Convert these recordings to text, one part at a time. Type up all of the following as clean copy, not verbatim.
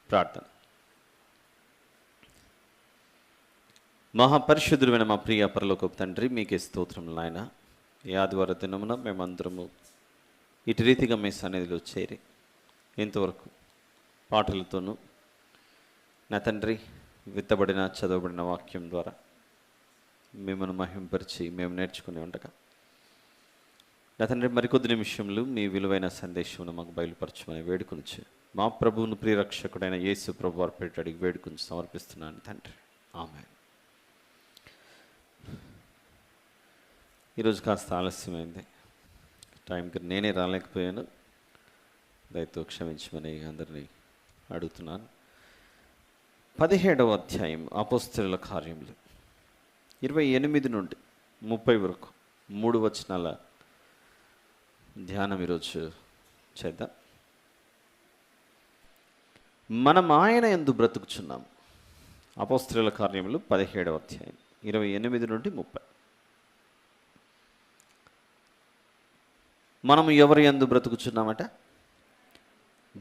ప్రార్థన. మహాపరిశుద్ధుడైన మా ప్రియ పరలోకపు తండ్రి, మీకే స్తోత్రములు నాయన. ఈ ఆదివార దినమున మేమందరము ఇటు రీతిగా మీ సన్నిధిలో చేరి ఇంతవరకు పాటలతోనూ నా తండ్రి విత్తబడిన చదవబడిన వాక్యం ద్వారా మిమ్మల్ని మహింపరిచి మేము నేర్చుకుని ఉండగా నా తండ్రి మరికొద్ది నిమిషంలో మీ విలువైన సందేశమును మాకు బయలుపరచమని వేడుకొనిచ్చు మా ప్రభువును ప్రియరక్షకుడైన యేసు ప్రభు వారి పేరిట అడిగి వేడుకొని సమర్పిస్తున్నాను తండ్రి, ఆమేన్. ఈరోజు కాస్త ఆలస్యమైంది, టైంకి నేనే రాలేకపోయాను, దయతో క్షమించమని అందరినీ అడుగుతున్నాను. 17వ అధ్యాయం అపోస్తలుల కార్యములు 28 నుండి 30 వరకు 3 వచనాల ధ్యానం ఈరోజు చేద్దాం. మనం ఆయన యందు బ్రతుకుచున్నాం. అపోస్తలుల కార్యములు 17వ అధ్యాయం 28 నుండి 30. మనము ఎవరి యందు బ్రతుకుచున్నామట?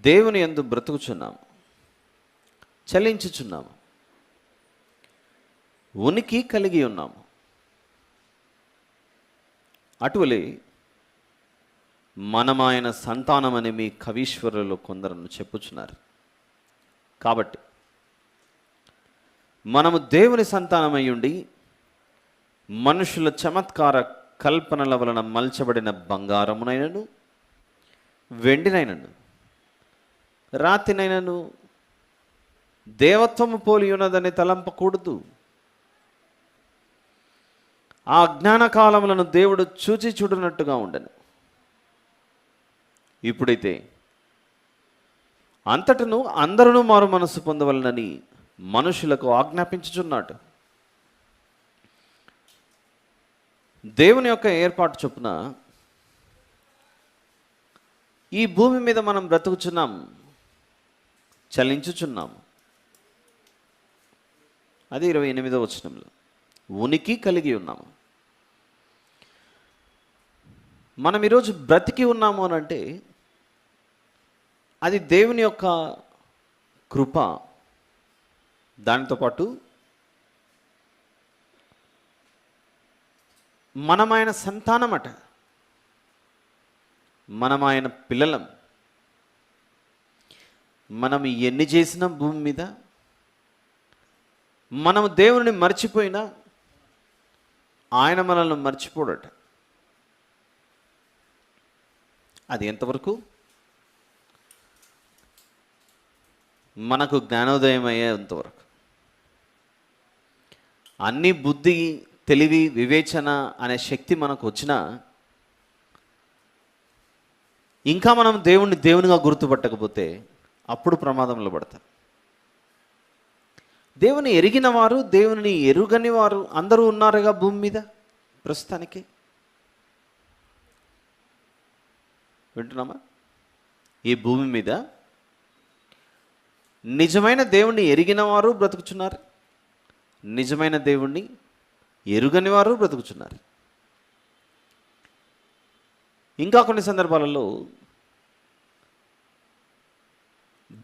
దేవుని యందు బ్రతుకుచున్నాము, చలించుచున్నాము, ఉనికి కలిగి ఉన్నాము. అటువలే మనమాయన సంతానమని మీ కవీశ్వరులు కొందరును చెప్పుచున్నారు. కాబట్టి మనము దేవుని సంతానమై ఉండి మనుషుల చమత్కార కల్పనల వలన మలచబడిన బంగారమునైనను వెండినైనను రాతినైనను దేవత్వము పోలి ఉన్నదని తలంపకూడదు. ఆ అజ్ఞాన కాలములను దేవుడు చూచి చూడనట్టుగా ఉండను. ఇప్పుడైతే అంతటను అందరూ మారు మనసు పొందవలనని మనుషులకు ఆజ్ఞాపించుచున్నాడు. దేవుని యొక్క ఏర్పాటు చొప్పున ఈ భూమి మీద మనం బ్రతుకుచున్నాం, చలించుచున్నాం. అది 28వ వచనంలో ఉనికి కలిగి ఉన్నాము. మనం ఈరోజు బ్రతికి ఉన్నాము అని అంటే అది దేవుని యొక్క కృప. దానితో పాటు మనమైన సంతానమట, మనమైన పిల్లలం. మనం ఎన్ని చేసినా భూమి మీద మనము దేవుని మర్చిపోయినా ఆయన మనల్ని మర్చిపోడట. అది ఎంతవరకు? మనకు జ్ఞానోదయం అయ్యేంతవరకు. అన్ని బుద్ధి, తెలివి, వివేచన అనే శక్తి మనకు వచ్చినా ఇంకా మనం దేవునిగా గుర్తుపట్టకపోతే అప్పుడు ప్రమాదంలో పడతాం. దేవుని ఎరిగిన వారు, దేవుని ఎరుగని వారు అందరూ ఉన్నారుగా భూమి మీద ప్రస్తుతానికి. వింటున్నామా? ఈ భూమి మీద నిజమైన దేవుణ్ణి ఎరిగిన వారు బ్రతుకుచున్నారు, నిజమైన దేవుణ్ణి ఎరుగని వారు బ్రతుకుచున్నారు. ఇంకా కొన్ని సందర్భాలలో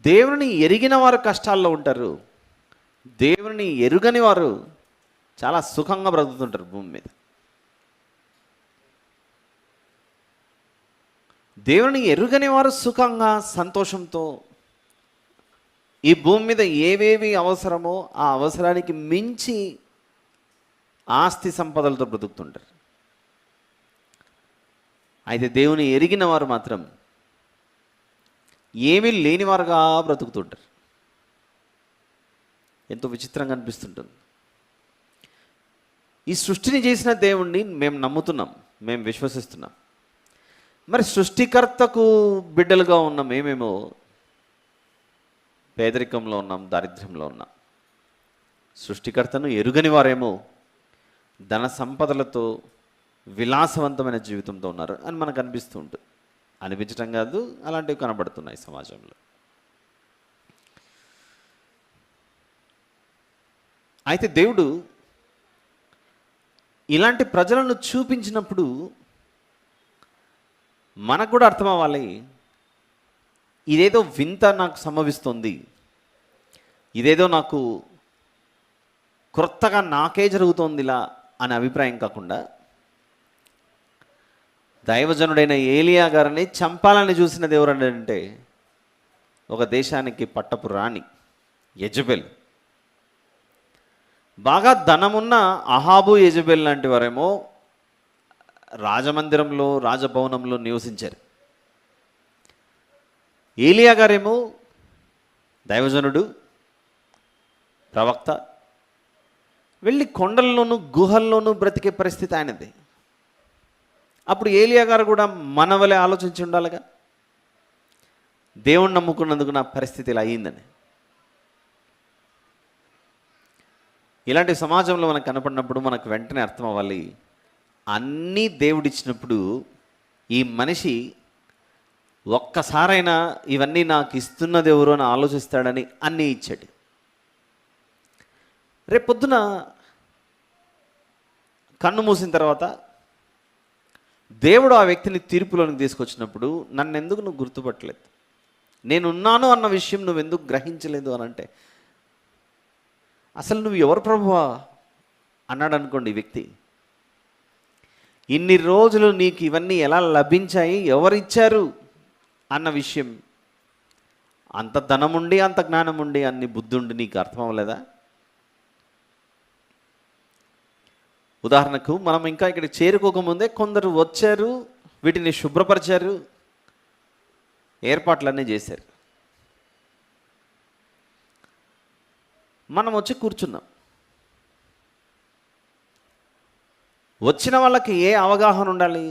దేవుని ఎరిగిన వారు కష్టాల్లో ఉంటారు, దేవుని ఎరుగని వారు చాలా సుఖంగా బ్రతుకుతుంటారు భూమి మీద. దేవుని ఎరుగని వారు సుఖంగా, సంతోషంతో ఈ భూమి మీద ఏవేవి అవసరమో ఆ అవసరానికి మించి ఆస్తి సంపదలతో బ్రతుకుతుంటారు. అయితే దేవుని ఎరిగిన వారు మాత్రం ఏమీ లేనివారుగా బ్రతుకుతుంటారు. ఎంతో విచిత్రంగా అనిపిస్తుంటుంది. ఈ సృష్టిని చేసిన దేవుణ్ణి మేము నమ్ముతున్నాం, మేము విశ్వసిస్తున్నాం. మరి సృష్టికర్తకు బిడ్డలుగా ఉన్న మేమేమో పేదరికంలో ఉన్నాం, దారిద్ర్యంలో ఉన్నాం. సృష్టికర్తను ఎరుగని వారేమో ధన సంపదలతో విలాసవంతమైన జీవితంతో ఉన్నారు అని మనకు అనిపిస్తూ ఉంటుంది. అనిపించటం కాదు, అలాంటివి కనబడుతున్నాయి సమాజంలో. అయితే దేవుడు ఇలాంటి ప్రజలను చూపించినప్పుడు మనకు కూడా అర్థం అవ్వాలి, ఇదేదో వింత నాకు సంభవిస్తుంది, ఇదేదో నాకు క్రొత్తగా నాకే జరుగుతోంది ఇలా అనే అభిప్రాయం కాకుండా, దైవజనుడైన ఏలియా గారిని చంపాలని చూసినది ఎవరంటే ఒక దేశానికి పట్టపు రాణి యెజబెల్. బాగా ధనమున్న అహాబు యెజబెల్ లాంటి వారేమో రాజమందిరంలో రాజభవనంలో నివసించారు. ఏలియా గారేమో దైవజనుడు, ప్రవక్త, వెళ్ళి కొండల్లోనూ గుహల్లోనూ బ్రతికే పరిస్థితి ఆయనది. అప్పుడు ఏలియా గారు కూడా మన వలె ఆలోచించి ఉండాలిగా, దేవుణ్ణి నమ్ముకున్నందుకు నా పరిస్థితి ఇలా అయ్యిందని. ఇలాంటి సమాజంలో మనకు కనపడినప్పుడు మనకు వెంటనే అర్థం అవ్వాలి, అన్నీ దేవుడిచ్చినప్పుడు ఈ మనిషి ఒక్కసారైనా ఇవన్నీ నాకు ఇస్తున్నది ఎవరు అని ఆలోచిస్తాడని అన్నీ ఇచ్చాడు. రేపొద్దున కన్ను మూసిన తర్వాత దేవుడు ఆ వ్యక్తిని తీర్పులోనికి తీసుకొచ్చినప్పుడు నన్ను ఎందుకు నువ్వు గుర్తుపట్టలేదు, నేనున్నాను అన్న విషయం నువ్వు ఎందుకు గ్రహించలేదు అని అంటే, అసలు నువ్వు ఎవరు ప్రభువా అన్నాడు అనుకోండి ఈ వ్యక్తి. ఇన్ని రోజులు నీకు ఇవన్నీ ఎలా లభించాయి, ఎవరిచ్చారు అన్న విషయం, అంత ధనముండి అంత జ్ఞానముండి అన్ని బుద్ధుండి నీకు అర్థం అవ్వలేదా? ఉదాహరణకు మనం ఇంకా ఇక్కడ చేరుకోకముందే కొందరు వచ్చారు, వీటిని శుభ్రపరిచారు, ఏర్పాట్లన్నీ చేశారు. మనం వచ్చి కూర్చున్నాం. వచ్చిన వాళ్ళకి ఏ అవగాహన ఉండాలి,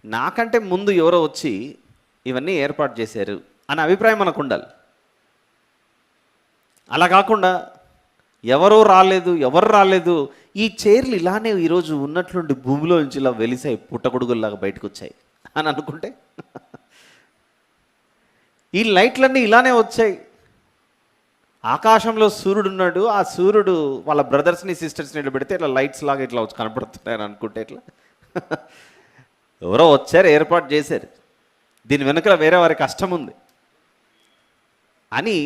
నాకంటే ముందు ఎవరో వచ్చి ఇవన్నీ ఏర్పాటు చేశారు అనే అభిప్రాయం మనకు ఉండాలి. అలా కాకుండా ఎవరు రాలేదు, ఈ చైర్లు ఇలానే ఈరోజు ఉన్నట్లుండి భూమిలో నుంచి ఇలా వెలిసాయి, పుట్టగొడుగుల్లాగా బయటకు వచ్చాయి అని అనుకుంటే, ఈ లైట్లన్నీ ఇలానే వచ్చాయి, ఆకాశంలో సూర్యుడు ఉన్నాడు, ఆ సూర్యుడు వాళ్ళ బ్రదర్స్ని సిస్టర్స్ని ఇట్లా పెడితే ఇట్లా లైట్స్ లాగా ఇట్లా వచ్చి కనపడుతున్నాయని అనుకుంటే ఇట్లా ఎవరో వచ్చారు, ఏర్పాటు చేశారు, దీని వెనుక వేరే వారి కష్టం ఉంది అని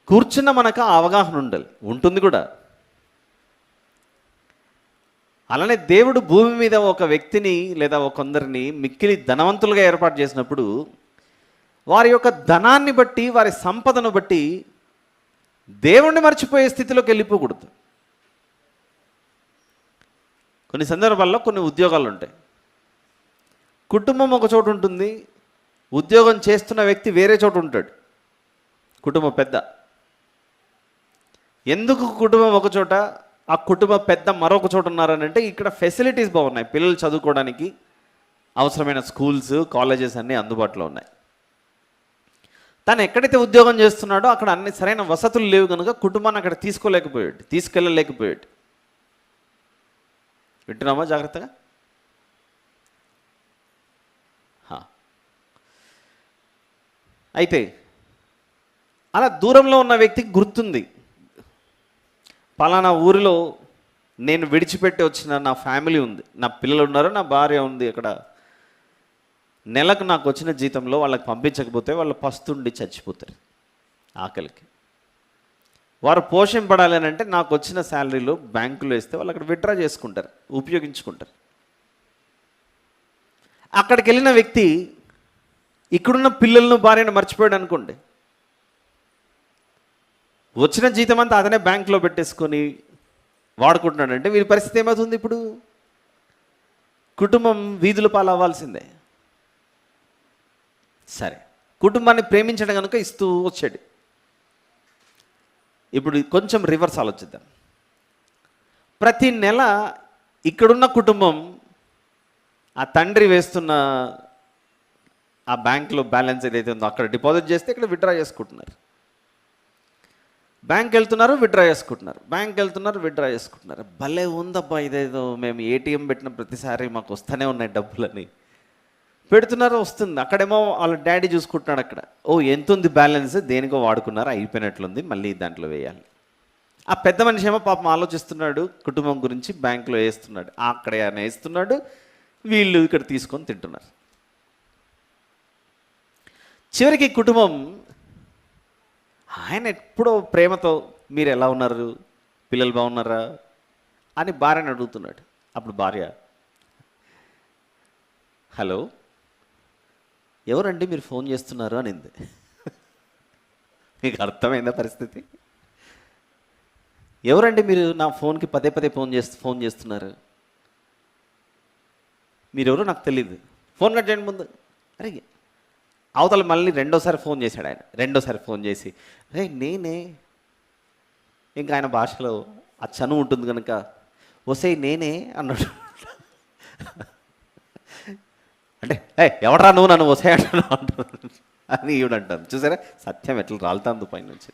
కూర్చున్న మనకు అవగాహన ఉండాలి, ఉంటుంది కూడా. అలానే దేవుడు భూమి మీద ఒక వ్యక్తిని లేదా కొందరిని మిక్కిలి ధనవంతులుగా ఏర్పాటు చేసినప్పుడు వారి యొక్క ధనాన్ని బట్టి, వారి సంపదను బట్టి దేవుణ్ణి మర్చిపోయే స్థితిలోకి వెళ్ళిపోకూడదు. కొన్ని సందర్భాల్లో కొన్ని ఉద్యోగాలు ఉంటాయి, కుటుంబం ఒక చోటు ఉంటుంది, ఉద్యోగం చేస్తున్న వ్యక్తి వేరే చోటు ఉంటాడు, కుటుంబం పెద్ద. ఎందుకు కుటుంబం ఒక చోట, ఆ కుటుంబ పెద్ద మరొక చోట ఉన్నారని అంటే, ఇక్కడ ఫెసిలిటీస్ బాగున్నాయి, పిల్లలు చదువుకోవడానికి అవసరమైన స్కూల్స్, కాలేజెస్ అన్నీ అందుబాటులో ఉన్నాయి. తను ఎక్కడైతే ఉద్యోగం చేస్తున్నాడో అక్కడ అన్ని సరైన వసతులు లేవు కనుక కుటుంబాన్ని అక్కడ తీసుకెళ్ళలేకపోయాడు. వింటున్నామా జాగ్రత్తగా? అయితే అలా దూరంలో ఉన్న వ్యక్తికి గుర్తుంది, పలానా ఊరిలో నేను విడిచిపెట్టి వచ్చిన నా ఫ్యామిలీ ఉంది, నా పిల్లలు ఉన్నారు, నా భార్య ఉంది, అక్కడ నెలకు నాకు వచ్చిన జీతంలో వాళ్ళకి పంపించకపోతే వాళ్ళు పస్తుండి చచ్చిపోతారు ఆకలికి. వారు పోషింపడాలి అని అంటే నాకు వచ్చిన శాలరీలో బ్యాంకులో వేస్తే వాళ్ళు అక్కడ విత్డ్రా చేసుకుంటారు, ఉపయోగించుకుంటారు. అక్కడికి వెళ్ళిన వ్యక్తి ఇక్కడున్న పిల్లలను, భార్యను మర్చిపోయాడు అనుకోండి, వచ్చిన జీతం అంతా అతనే బ్యాంకులో పెట్టేసుకొని వాడుకుంటున్నాడంటే వీరి పరిస్థితి ఏమవుతుంది? ఇప్పుడు కుటుంబం వీధుల పాలు అవ్వాల్సిందే. సరే, కుటుంబాన్ని ప్రేమించడం కనుక ఇస్తూ వచ్చాడు. ఇప్పుడు కొంచెం రివర్స్ ఆలోచిద్దాం. ప్రతి నెల ఇక్కడున్న కుటుంబం ఆ తండ్రి వేస్తున్న ఆ బ్యాంకులో బ్యాలెన్స్ ఏదైతే ఉందో అక్కడ డిపాజిట్ చేస్తే ఇక్కడ విత్డ్రా చేసుకుంటున్నారు. బ్యాంక్ వెళ్తున్నారు, విత్డ్రా చేసుకుంటున్నారు. భలే ఉందబ్బా, ఇదేదో మేము ఏటీఎం పెట్టిన ప్రతిసారి మాకు వస్తూనే ఉన్నాయి డబ్బులని. పెడుతున్నారు, వస్తుంది. అక్కడేమో వాళ్ళ డాడీ చూసుకుంటున్నాడు, అక్కడ ఎంత ఉంది బ్యాలెన్స్, దేనికో వాడుకున్నారు, అయిపోయినట్లుంది, మళ్ళీ దాంట్లో వేయాలి. ఆ పెద్ద మనిషి ఏమో పాపం ఆలోచిస్తున్నాడు, కుటుంబం గురించి, బ్యాంకులో వేస్తున్నాడు, అక్కడ ఆయన వేస్తున్నాడు, వీళ్ళు ఇక్కడ తీసుకొని తింటున్నారు. చివరికి కుటుంబం ఆయన ఎప్పుడో ప్రేమతో మీరు ఎలా ఉన్నారు, పిల్లలు బాగున్నారా అని భార్యని అడుగుతున్నాడు. అప్పుడు భార్య, హలో ఎవరండి మీరు ఫోన్ చేస్తున్నారు అనింది. మీకు అర్థమైందా పరిస్థితి? ఎవరండి మీరు నా ఫోన్కి పదే పదే ఫోన్ చేస్తున్నారు? మీరెవరో నాకు తెలియదు, ఫోన్ కట్ చేయండి ముందు. అరే అవతల మళ్ళీ రెండోసారి ఫోన్ చేశాడు ఆయన. రెండోసారి ఫోన్ చేసి, అరే నేనే, ఇంకా ఆయన భాషలో ఆ చనువు ఉంటుంది కనుక, వసే నేనే అన్నాడు. అంటే ఎవడరా నువ్వు నన్ను వసే అంటాను అని ఈవిడంటాను. చూసారా సత్యం ఎట్లా రాలుతాంది పైనుంచి.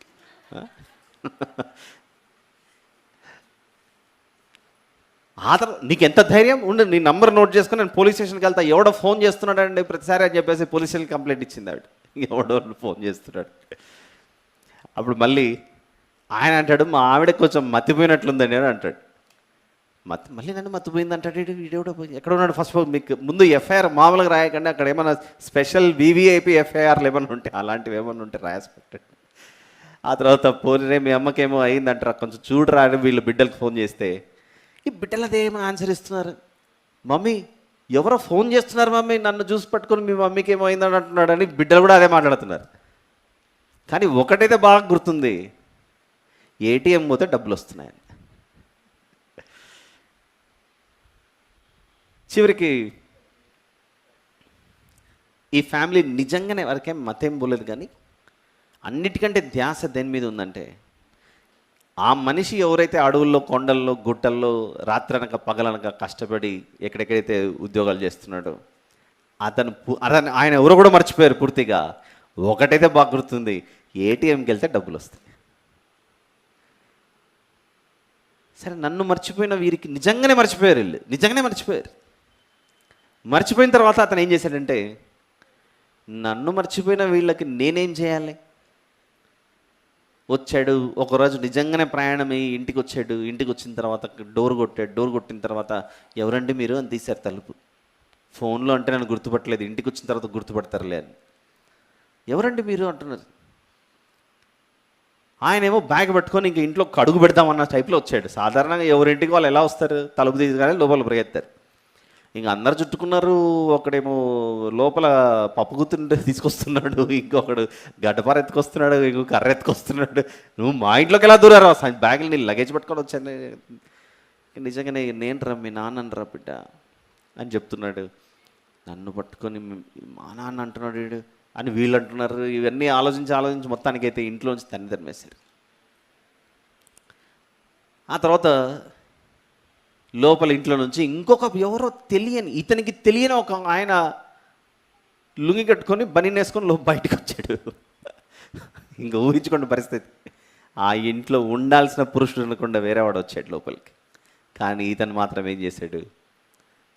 ఆ తర్వాత నీకు ఎంత ధైర్యం ఉండు, నీ నంబర్ నోట్ చేసుకుని నేను పోలీస్ స్టేషన్కి వెళ్తా, ఎవడో ఫోన్ చేస్తున్నాడండి ప్రతిసారి అని చెప్పేసి పోలీస్ స్టేషన్ కంప్లైంట్ ఇచ్చింది ఆవిడ. ఎవడో ఫోన్ చేస్తున్నాడు. అప్పుడు మళ్ళీ ఆయన అంటాడు, మా ఆవిడ కొంచెం మతిపోయినట్లుందండి అని అంటాడు. మళ్ళీ నన్ను మతిపోయింది అంటాడు. వీడెవడో ఎక్కడ ఉన్నాడు ఫస్ట్ మీకు ముందు ఎఫ్ఐఆర్ మామూలుగా రాయకండి, అక్కడ ఏమైనా స్పెషల్ వివిఐపి ఎఫ్ఐఆర్లు ఏమైనా ఉంటే అలాంటివి ఏమైనా ఉంటే రాసి పెట్టండి. ఆ తర్వాత పోనీ మీ అమ్మకేమో అయిందంటారా కొంచెం చూడరా అని వీళ్ళు బిడ్డలకు ఫోన్ చేస్తే, ఈ బిడ్డలు అదేమో ఆన్సర్ ఇస్తున్నారు. మమ్మీ ఎవరో ఫోన్ చేస్తున్నారు మమ్మీ, నన్ను చూసి పట్టుకొని మీ మమ్మీకి ఏమో అయిందని అంటున్నాడు అని బిడ్డలు కూడా అదే మాట్లాడుతున్నారు. కానీ ఒకటైతే బాగా గుర్తుంది, ఏటీఎం పోతే డబ్బులు వస్తున్నాయని. చివరికి ఈ ఫ్యామిలీ నిజంగానే వరకేం మతేం పోలేదు, కానీ అన్నిటికంటే ధ్యాస దేని మీద ఉందంటే, ఆ మనిషి ఎవరైతే అడవుల్లో, కొండల్లో, గుట్టల్లో రాత్రనక పగలనక కష్టపడి ఎక్కడెక్కడైతే ఉద్యోగాలు చేస్తున్నాడో అతను ఆయన ఎవరు కూడా మర్చిపోయారు పూర్తిగా. ఒకటైతే బాగా గుర్తుంది, ఏటీఎంకి వెళ్తే డబ్బులు వస్తాయి. సరే నన్ను మర్చిపోయిన వీరికి నిజంగానే మర్చిపోయారు, వీళ్ళు నిజంగానే మర్చిపోయారు. మర్చిపోయిన తర్వాత అతను ఏం చేశాడంటే, నన్ను మర్చిపోయిన వీళ్ళకి నేనేం చేయాలి? వచ్చాడు ఒకరోజు నిజంగానే ప్రయాణమై ఇంటికి వచ్చాడు. ఇంటికి వచ్చిన తర్వాత డోర్ కొట్టాడు. డోర్ కొట్టిన తర్వాత ఎవరండి మీరు అని తీశారు తలుపు. ఫోన్లో అంటే నన్ను గుర్తుపట్టలేదు, ఇంటికి వచ్చిన తర్వాత గుర్తుపడతారులే అని. ఎవరండి మీరు అంటున్నారు. ఆయన ఏమో బ్యాగ్ పట్టుకొని ఇంక ఇంట్లో అడుగు పెడదామన్న టైప్లో వచ్చాడు. సాధారణంగా ఎవరింటికి వాళ్ళు ఎలా వస్తారు, తలుపు తీయగానే లోపల పరిగెత్తారు. ఇంక అందరు చుట్టుకున్నారు. ఒకడేమో లోపల పప్పు గుర్తుంటే తీసుకొస్తున్నాడు, ఇంకొకడు గడ్డపార ఎత్తుకొస్తున్నాడు, ఇంకొక కర్ర ఎత్తుకొస్తున్నాడు. నువ్వు మా ఇంట్లోకి ఎలా దూరారు, బ్యాగులు నీ లగేజ్ పట్టుకొని వచ్చాను. నిజంగానే నేను రా మీ నాన్న రా బిడ్డ అని చెప్తున్నాడు. నన్ను పట్టుకొని మా నాన్న అంటున్నాడు వీడు అని వీళ్ళు అంటున్నారు. ఇవన్నీ ఆలోచించి మొత్తానికైతే ఇంట్లోంచి తరిమేశారు. ఆ తర్వాత లోపల ఇంట్లో నుంచి ఇంకొక ఎవరో ఇతనికి తెలియని ఒక ఆయన లుంగి కట్టుకొని బనీన్ వేసుకొని బయటకు వచ్చాడు. ఇంకా ఊహించుకోండి పరిస్థితి. ఆ ఇంట్లో ఉండాల్సిన పురుషుడు అనకుండా వేరేవాడు వచ్చాడు లోపలికి. కానీ ఇతను మాత్రం ఏం చేశాడు,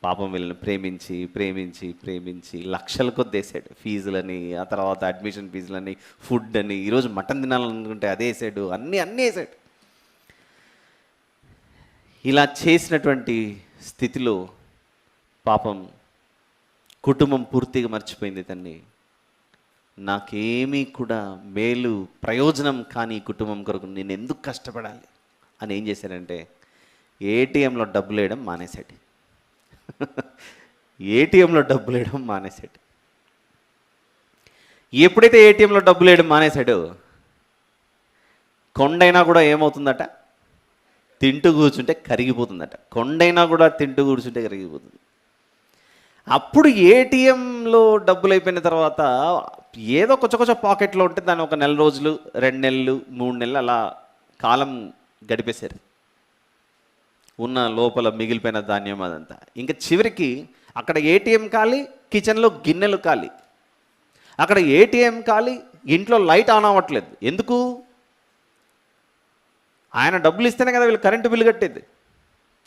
పాపం వీళ్ళని ప్రేమించి లక్షల కొద్ది వేసాడు. ఫీజులని, ఆ తర్వాత అడ్మిషన్ ఫీజులని, ఫుడ్ అని, ఈరోజు మటన్ తినాలనుకుంటే అదే వేసాడు, అన్నీ వేసాడు. ఇలా చేసినటువంటి స్థితిలో పాపం కుటుంబం పూర్తిగా మర్చిపోయింది ఇతన్ని. నాకేమీ కూడా మేలు ప్రయోజనం కానీ కుటుంబం కొరకు నేను ఎందుకు కష్టపడాలి అని ఏం చేశాడంటే, ఏటీఎంలో డబ్బులు వేయడం మానేశాడు. ఏటీఎంలో డబ్బులు వేయడం మానేశాడు. ఎప్పుడైతే ఏటీఎంలో డబ్బులు వేయడం మానేశాడో, కొండైనా కూడా ఏమవుతుందట, తింటూ కూర్చుంటే కరిగిపోతుందట. కొండైనా కూడా తింటూ కూర్చుంటే కరిగిపోతుంది. అప్పుడు ఏటీఎంలో డబ్బులు అయిపోయిన తర్వాత ఏదో కొంచెం పాకెట్లో ఉంటే దాన్ని ఒక 1 రోజులు, 2 నెలలు, 3 నెలలు అలా కాలం గడిపేశారు. ఉన్న లోపల మిగిలిపోయిన ధాన్యం అదంతా. ఇంకా చివరికి అక్కడ ఏటీఎం ఖాళీ, కిచెన్లో గిన్నెలు ఖాళీ. అక్కడ ఏటీఎం ఖాళీ, ఇంట్లో లైట్ ఆన్ అవ్వట్లేదు. ఎందుకు? ఆయన డబ్బులు ఇస్తేనే కదా వీళ్ళు కరెంటు బిల్లు కట్టేది.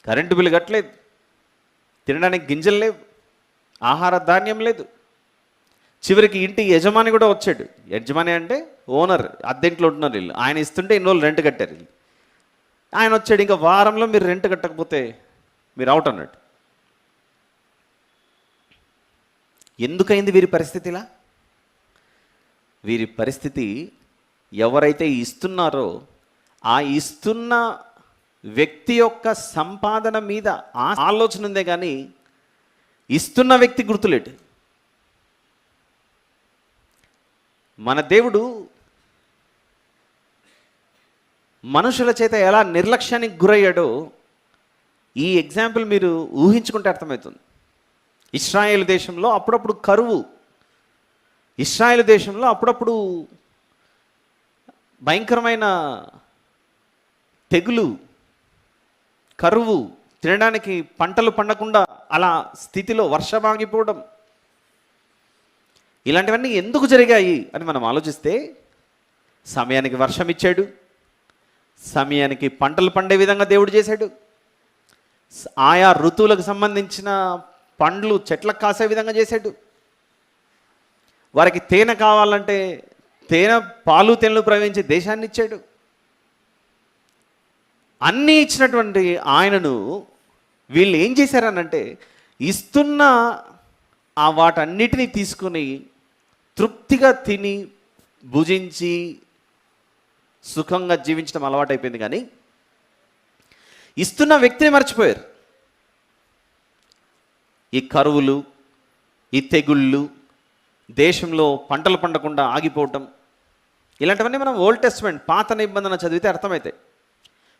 కరెంటు బిల్లు కట్టలేదు, తినడానికి గింజలు లేవు, ఆహార ధాన్యం లేదు. చివరికి ఇంటి యజమాని కూడా వచ్చాడు. యజమాని అంటే ఓనర్, అద్దెంట్లో ఉంటున్నారు వీళ్ళు. ఆయన ఇస్తుంటే ఇన్ని రోజులు రెంట్ కట్టారు వీళ్ళు. ఆయన వచ్చాడు, ఇంకా వారంలో మీరు రెంట్ కట్టకపోతే మీరు అవుట్ అన్నట్టు. ఎందుకైంది వీరి పరిస్థితి ఇలా? వీరి పరిస్థితి ఎవరైతే ఇస్తున్నారో ఆ ఇస్తున్న వ్యక్తి యొక్క సంపాదన మీద ఆలోచన ఉందే కానీ ఇస్తున్న వ్యక్తి గుర్తులేడు. మన దేవుడు మనుషుల చేత ఎలా నిర్లక్ష్యానికి గురయ్యాడో ఈ ఎగ్జాంపుల్ మీరు ఊహించుకుంటే అర్థమవుతుంది. ఇశ్రాయేలు దేశంలో అప్పుడప్పుడు కరువు, ఇశ్రాయేలు దేశంలో అప్పుడప్పుడు భయంకరమైన తెగులు, కరువు, తినడానికి పంటలు పండకుండా అలా స్థితిలో వర్షం ఆగిపోవడం, ఇలాంటివన్నీ ఎందుకు జరిగాయి అని మనం ఆలోచిస్తే సమయానికి వర్షం ఇచ్చాడు, సమయానికి పంటలు పండే విధంగా దేవుడు చేశాడు, ఆయా ఋతువులకు సంబంధించిన పండ్లు చెట్లకు కాసే విధంగా చేశాడు, వారికి తేనె కావాలంటే తేనె పాలు తేనెలు ప్రవహించే దేశాన్ని ఇచ్చాడు. అన్నీ ఇచ్చినటువంటి ఆయనను వీళ్ళు ఏం చేశారనంటే ఇస్తున్న ఆ వాటన్నిటినీ తీసుకుని తృప్తిగా తిని భుజించి సుఖంగా జీవించడం అలవాటైపోయింది, కానీ ఇస్తున్న వ్యక్తిని మర్చిపోయారు. ఈ కరువులు, ఈ తెగుళ్ళు, దేశంలో పంటలు పండకుండా ఆగిపోవటం, ఇలాంటివన్నీ మనం ఓల్డ్ టెస్ట్మెంట్ పాత నిబంధన చదివితే అర్థమవుతాయి.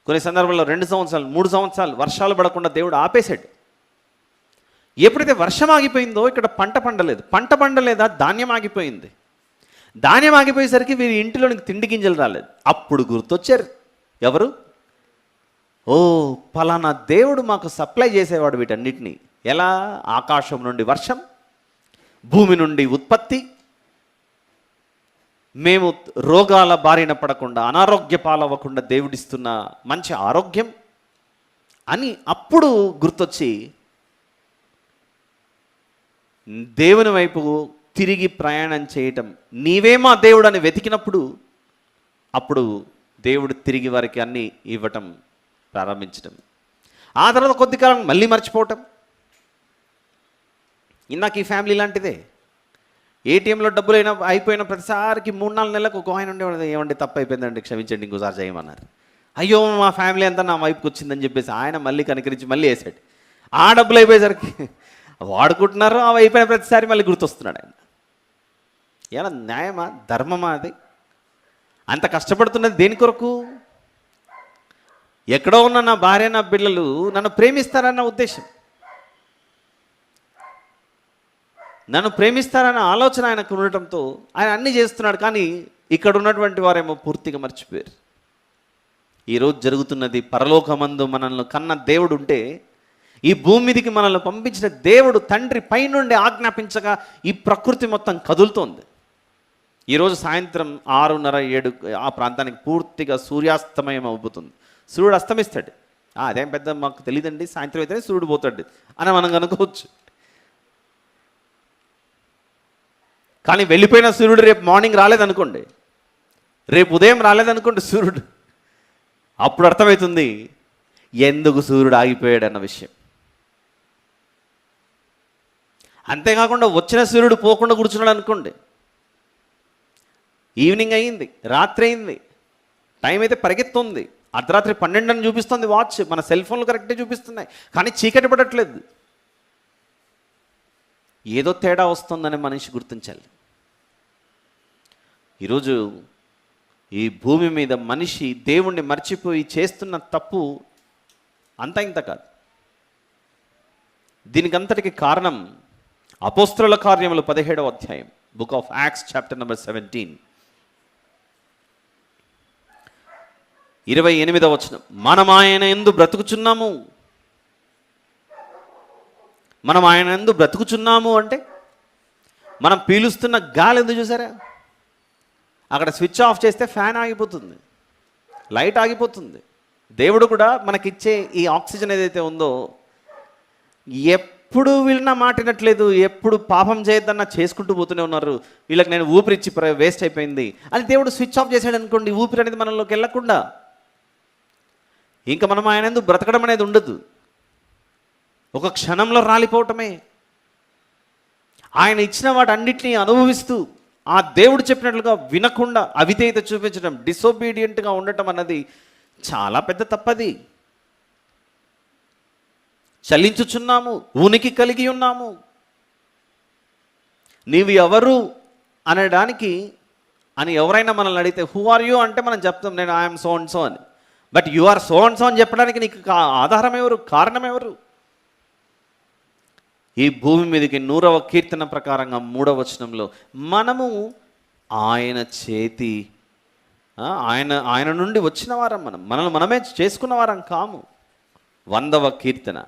కొన్ని సందర్భాల్లో 2 సంవత్సరాలు 3 సంవత్సరాలు వర్షాలు పడకుండా దేవుడు ఆపేశాడు. ఎప్పుడైతే వర్షం ఆగిపోయిందో ఇక్కడ పంట పండలేదు. పంట పండలేదా, ధాన్యం ఆగిపోయింది. ధాన్యం ఆగిపోయేసరికి వీరి ఇంటిలోనికి తిండి గింజలు రాలేదు. అప్పుడు గుర్తొచ్చారు. ఎవరు? ఓ, ఫలానా దేవుడు మాకు సప్లై చేసేవాడు వీటన్నిటినీ. ఎలా? ఆకాశం నుండి వర్షం, భూమి నుండి ఉత్పత్తి, మేము రోగాల బారిన పడకుండా అనారోగ్య పాలవ్వకుండా దేవుడిస్తున్న మంచి ఆరోగ్యం అని అప్పుడు గుర్తొచ్చి దేవుని వైపు తిరిగి ప్రయాణం చేయటం, నీవే మా దేవుడు అని వెతికినప్పుడు అప్పుడు దేవుడు తిరిగి వారికి అన్నీ ఇవ్వటం ప్రారంభించటం. ఆ తర్వాత కొద్ది కాలం మళ్ళీ మర్చిపోవటం. ఇందాక ఈ ఫ్యామిలీ లాంటిదే. ఏటీఎంలో డబ్బులు అయిపోయిన ప్రతిసారికి 3-4 నెలలకు ఒక ఆయన ఉండేవాడు, ఏమండి తప్పు అయిపోయిందండి క్షమించండి ఇంకోసారి చేయమన్నారు. అయ్యో మా ఫ్యామిలీ అంతా నా వైపుకి వచ్చిందని చెప్పేసి ఆయన మళ్ళీ కనికరించి మళ్ళీ వేసాడు. ఆ డబ్బులు అయిపోయేసరికి వాడుకుంటున్నారు, అవి అయిపోయిన ప్రతిసారి మళ్ళీ గుర్తొస్తున్నాడు ఆయన. ఏమన్నా న్యాయమా, ధర్మమా అది? అంత కష్టపడుతున్నది దేని కొరకు? ఎక్కడో ఉన్న నా భార్య నా పిల్లలు నన్ను ప్రేమిస్తారన్న ఉద్దేశం, నన్ను ప్రేమిస్తారన్న ఆలోచన ఆయనకు ఉండటంతో ఆయన అన్నీ చేస్తున్నాడు. కానీ ఇక్కడ ఉన్నటువంటి వారేమో పూర్తిగా మర్చిపోయారు. ఈరోజు జరుగుతున్నది, పరలోకమందు మనల్ని కన్న దేవుడు ఉంటే, ఈ భూమి మీదికి మనల్ని పంపించిన దేవుడు తండ్రి పైనుండి ఆజ్ఞాపించగా ఈ ప్రకృతి మొత్తం కదులుతోంది. ఈరోజు సాయంత్రం 6:30-7 ఆ ప్రాంతానికి పూర్తిగా సూర్యాస్తమయం అవుతుంది. సూర్యుడు అస్తమిస్తాడు. అదేం పెద్ద మాకు తెలియదండి, సాయంత్రం అయితేనే సూర్యుడు పోతాడు అని మనం అనుకోవచ్చు. కానీ వెళ్ళిపోయిన సూర్యుడు రేపు మార్నింగ్ రాలేదనుకోండి, రేపు ఉదయం రాలేదనుకోండి సూర్యుడు, అప్పుడు అర్థమవుతుంది ఎందుకు సూర్యుడు ఆగిపోయాడు అన్న విషయం. అంతేకాకుండా వచ్చిన సూర్యుడు పోకుండా కూర్చున్నాడు అనుకోండి, ఈవినింగ్ అయ్యింది, రాత్రి అయింది, టైం అయితే పరిగెత్తుంది, అర్ధరాత్రి 12 అని చూపిస్తుంది వాచ్, మన సెల్ ఫోన్లు కరెక్టే చూపిస్తున్నాయి, కానీ చీకటి పడట్లేదు. ఏదో తేడా వస్తుందని మనిషి గుర్తించాలి. ఈరోజు ఈ భూమి మీద మనిషి దేవుణ్ణి మర్చిపోయి చేస్తున్న తప్పు అంతా ఇంత కాదు. దీనికంతటికి కారణం అపోస్తలుల కార్యములు 17వ అధ్యాయం, book of acts chapter number 17, 28వ వచనం. మనం ఆయన యందు బ్రతుకుచున్నాము. మనం ఆయన యందు బ్రతుకుచున్నాము అంటే మనం పీలుస్తున్న గాలి ఎందుకు చూసారా? అక్కడ స్విచ్ ఆఫ్ చేస్తే ఫ్యాన్ ఆగిపోతుంది, లైట్ ఆగిపోతుంది. దేవుడు కూడా మనకిచ్చే ఈ ఆక్సిజన్ ఏదైతే ఉందో, ఎప్పుడు వీళ్ళ మాటినట్లేదు, ఎప్పుడు పాపం చేయొద్దన్నా చేసుకుంటూ పోతూనే ఉన్నారు, వీళ్ళకి నేను ఊపిరిచ్చి వేస్ట్ అయిపోయింది అని దేవుడు స్విచ్ ఆఫ్ చేశాడు అనుకోండి, ఊపిరి అనేది మనలోకి వెళ్ళకుండా ఇంకా మనం ఆయన యందు బ్రతకడం అనేది ఉండదు. ఒక క్షణంలో రాలిపోవటమే. ఆయన ఇచ్చిన వాటన్నిటినీ అనుభవిస్తూ ఆ దేవుడు చెప్పినట్లుగా వినకుండా అవిధేయత చూపించడం, డిసొబీడియంట్గా ఉండటం అన్నది చాలా పెద్ద తప్పది. చలించుచున్నాము, ఉనికి కలిగి ఉన్నాము. నీవు ఎవరు అనడానికి అని ఎవరైనా మనల్ని అడిగితే హూ ఆర్ యూ అంటే మనం చెప్తాం నేను ఐఎమ్ సో అండ్ సో అని. But you are so and so అని చెప్పడానికి నీకు ఆధారం ఎవరు, కారణం ఎవరు? ఈ భూమి మీదకి 100వ కీర్తన ప్రకారంగా 3వ వచనంలో మనము ఆయన చేతి ఆయన నుండి వచ్చిన వారం, మనల్ని మనమే చేసుకున్న వారం కాము. 100వ కీర్తన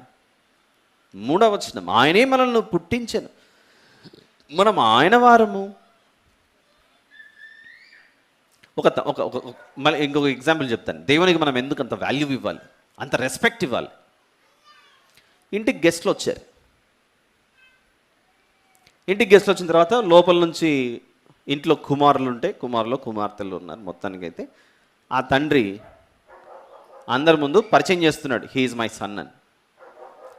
3వ వచనం, ఆయనే మనల్ని పుట్టించను, మనం ఆయన వారము. మళ్ళీ ఇంకొక ఎగ్జాంపుల్ చెప్తాను. దేవునికి మనం ఎందుకు అంత వాల్యూ ఇవ్వాలి, అంత రెస్పెక్ట్ ఇవ్వాలి? ఇంటికి గెస్ట్లు వచ్చారు. ఇంటికి గెస్ట్లు వచ్చిన తర్వాత లోపల నుంచి ఇంట్లో కుమార్తెలు ఉన్నారు. మొత్తానికైతే ఆ తండ్రి అందరి ముందు పరిచయం చేస్తున్నాడు, హీఈస్ మై సన్ అని.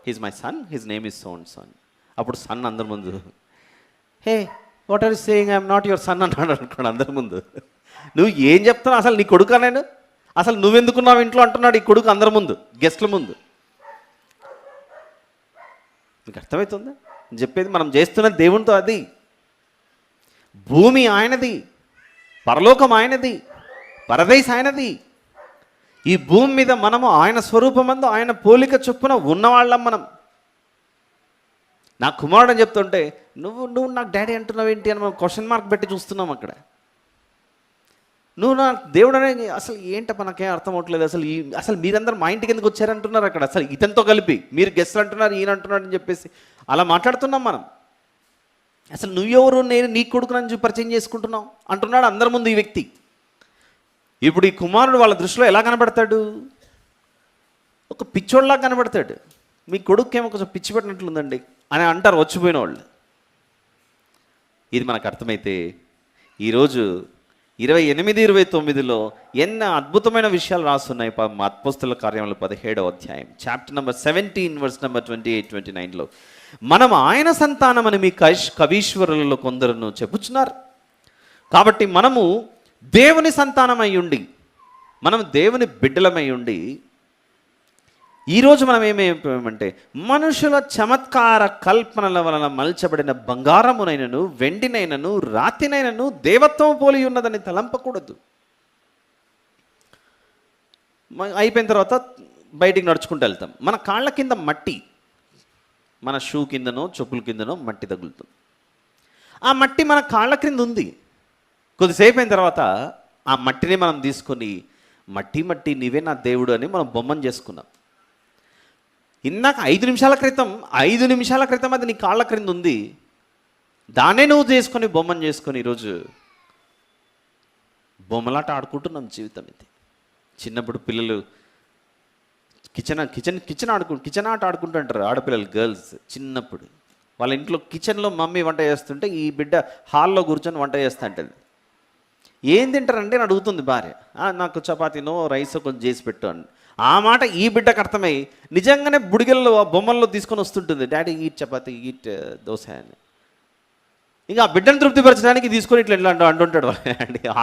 He's my son, his name is so and so అని. అప్పుడు సన్ అందరి ముందు, hey what are you saying, I'm not your son అన్నాడు అనుకోండి అందరి ముందు. నువ్వు ఏం చెప్తున్నావు, అసలు నీ కొడుకా నేను, అసలు నువ్వెందుకున్నావు ఇంట్లో అంటున్నాడు ఈ కొడుకు అందరి ముందు, గెస్ట్ల ముందు. మీకు అర్థమవుతుందా చెప్పేది? మనం చేస్తున్న దేవునితో అది. భూమి ఆయనది, పరలోకం ఆయనది, పరదేశ్ ఆయనది. ఈ భూమి మీద మనము ఆయన స్వరూపమందు ఆయన పోలిక చొప్పున ఉన్నవాళ్ళం మనం. నా కుమారుడు అని చెప్తుంటే నువ్వు నాకు డాడీ అంటున్నావు ఏంటి అని మనం క్వశ్చన్ మార్క్ పెట్టి చూస్తున్నాం అక్కడ. నువ్వు నా దేవుడు అనే అసలు ఏంటప్ప నాకేం అర్థం అవట్లేదు, అసలు మీరందరూ మా ఇంటికి ఎందుకు వచ్చారంటున్నారు అక్కడ, అసలు ఇతనితో కలిపి మీరు గెస్ట్లు అంటున్నారు, ఈయన అంటున్నాడు అని చెప్పేసి అలా మాట్లాడుతున్నాం మనం. అసలు నువ్వెవరు, నేను నీ కొడుకునని పరిచయం చేసుకుంటున్నావు అంటున్నాడు అందరి ముందు ఈ వ్యక్తి. ఇప్పుడు ఈ కుమారుడు వాళ్ళ దృష్టిలో ఎలా కనబడతాడు? ఒక పిచ్చోళ్ళలా కనబడతాడు. మీ కొడుకుకేమో కొంచెం పిచ్చి పెట్టినట్లుందండి అని అంటారు వచ్చిపోయిన వాళ్ళు. ఇది మనకు అర్థమైతే ఈరోజు 28-29లో ఎన్న అద్భుతమైన విషయాలు రాస్తున్నాయి. అపోస్తలుల కార్యములు 17వ అధ్యాయం చాప్టర్ నెంబర్ 17 వర్స్ నెంబర్ 28-29లో మనం ఆయన సంతానమని మీ కవీశ్వరులలో కొందరును చెప్పుచున్నారు. కాబట్టి మనము దేవుని సంతానమై ఉండి, మనం దేవుని బిడ్డలమై ఉండి, ఈరోజు మనం ఏమైపోయామంటే మనుషుల చమత్కార కల్పనల వలన మలచబడిన బంగారమునైనను వెండినైనను రాతినైనను దేవత్వం పోలి ఉన్నదని తలంపకూడదు. అయిపోయిన తర్వాత బయటికి నడుచుకుంటూ వెళ్తాం. మన కాళ్ళ కింద మట్టి, మన షూ కిందనో చెప్పుల కిందనో మట్టి తగులుతుంది. ఆ మట్టి మన కాళ్ళ క్రింద ఉంది. కొద్దిసేపు అయిన తర్వాత ఆ మట్టిని మనం తీసుకొని మట్టి నీవే నా దేవుడు అని మనం బొమ్మను చేసుకున్నాం. ఇందాక 5 నిమిషాల క్రితం అది నీ కాళ్ళ క్రింద ఉంది. దాన్నే నువ్వు చేసుకొని బొమ్మను చేసుకొని ఈరోజు బొమ్మలాట ఆడుకుంటున్నాం. జీవితం ఇది. చిన్నప్పుడు పిల్లలు కిచెన్ ఆట ఆడుకుంటుంటారు ఆడపిల్లలు, గర్ల్స్. చిన్నప్పుడు వాళ్ళ ఇంట్లో కిచెన్లో మమ్మీ వంట చేస్తుంటే ఈ బిడ్డ హాల్లో కూర్చొని వంట చేస్తూ ఉంటుంది. ఏం తింటారంటే అని అడుగుతుంది భార్య. నాకు చపాతీనో రైసో కొంచెం చేసి పెట్టు అని. ఆ మాట ఈ బిడ్డకు అర్థమై నిజంగానే బుడిగల్లో బొమ్మల్లో తీసుకొని వస్తుంటుంది, daddy eat chapati, eat dosa అని. ఇంకా ఆ బిడ్డను తృప్తిపరచడానికి తీసుకొని ఇట్లా అంటుంటాడు.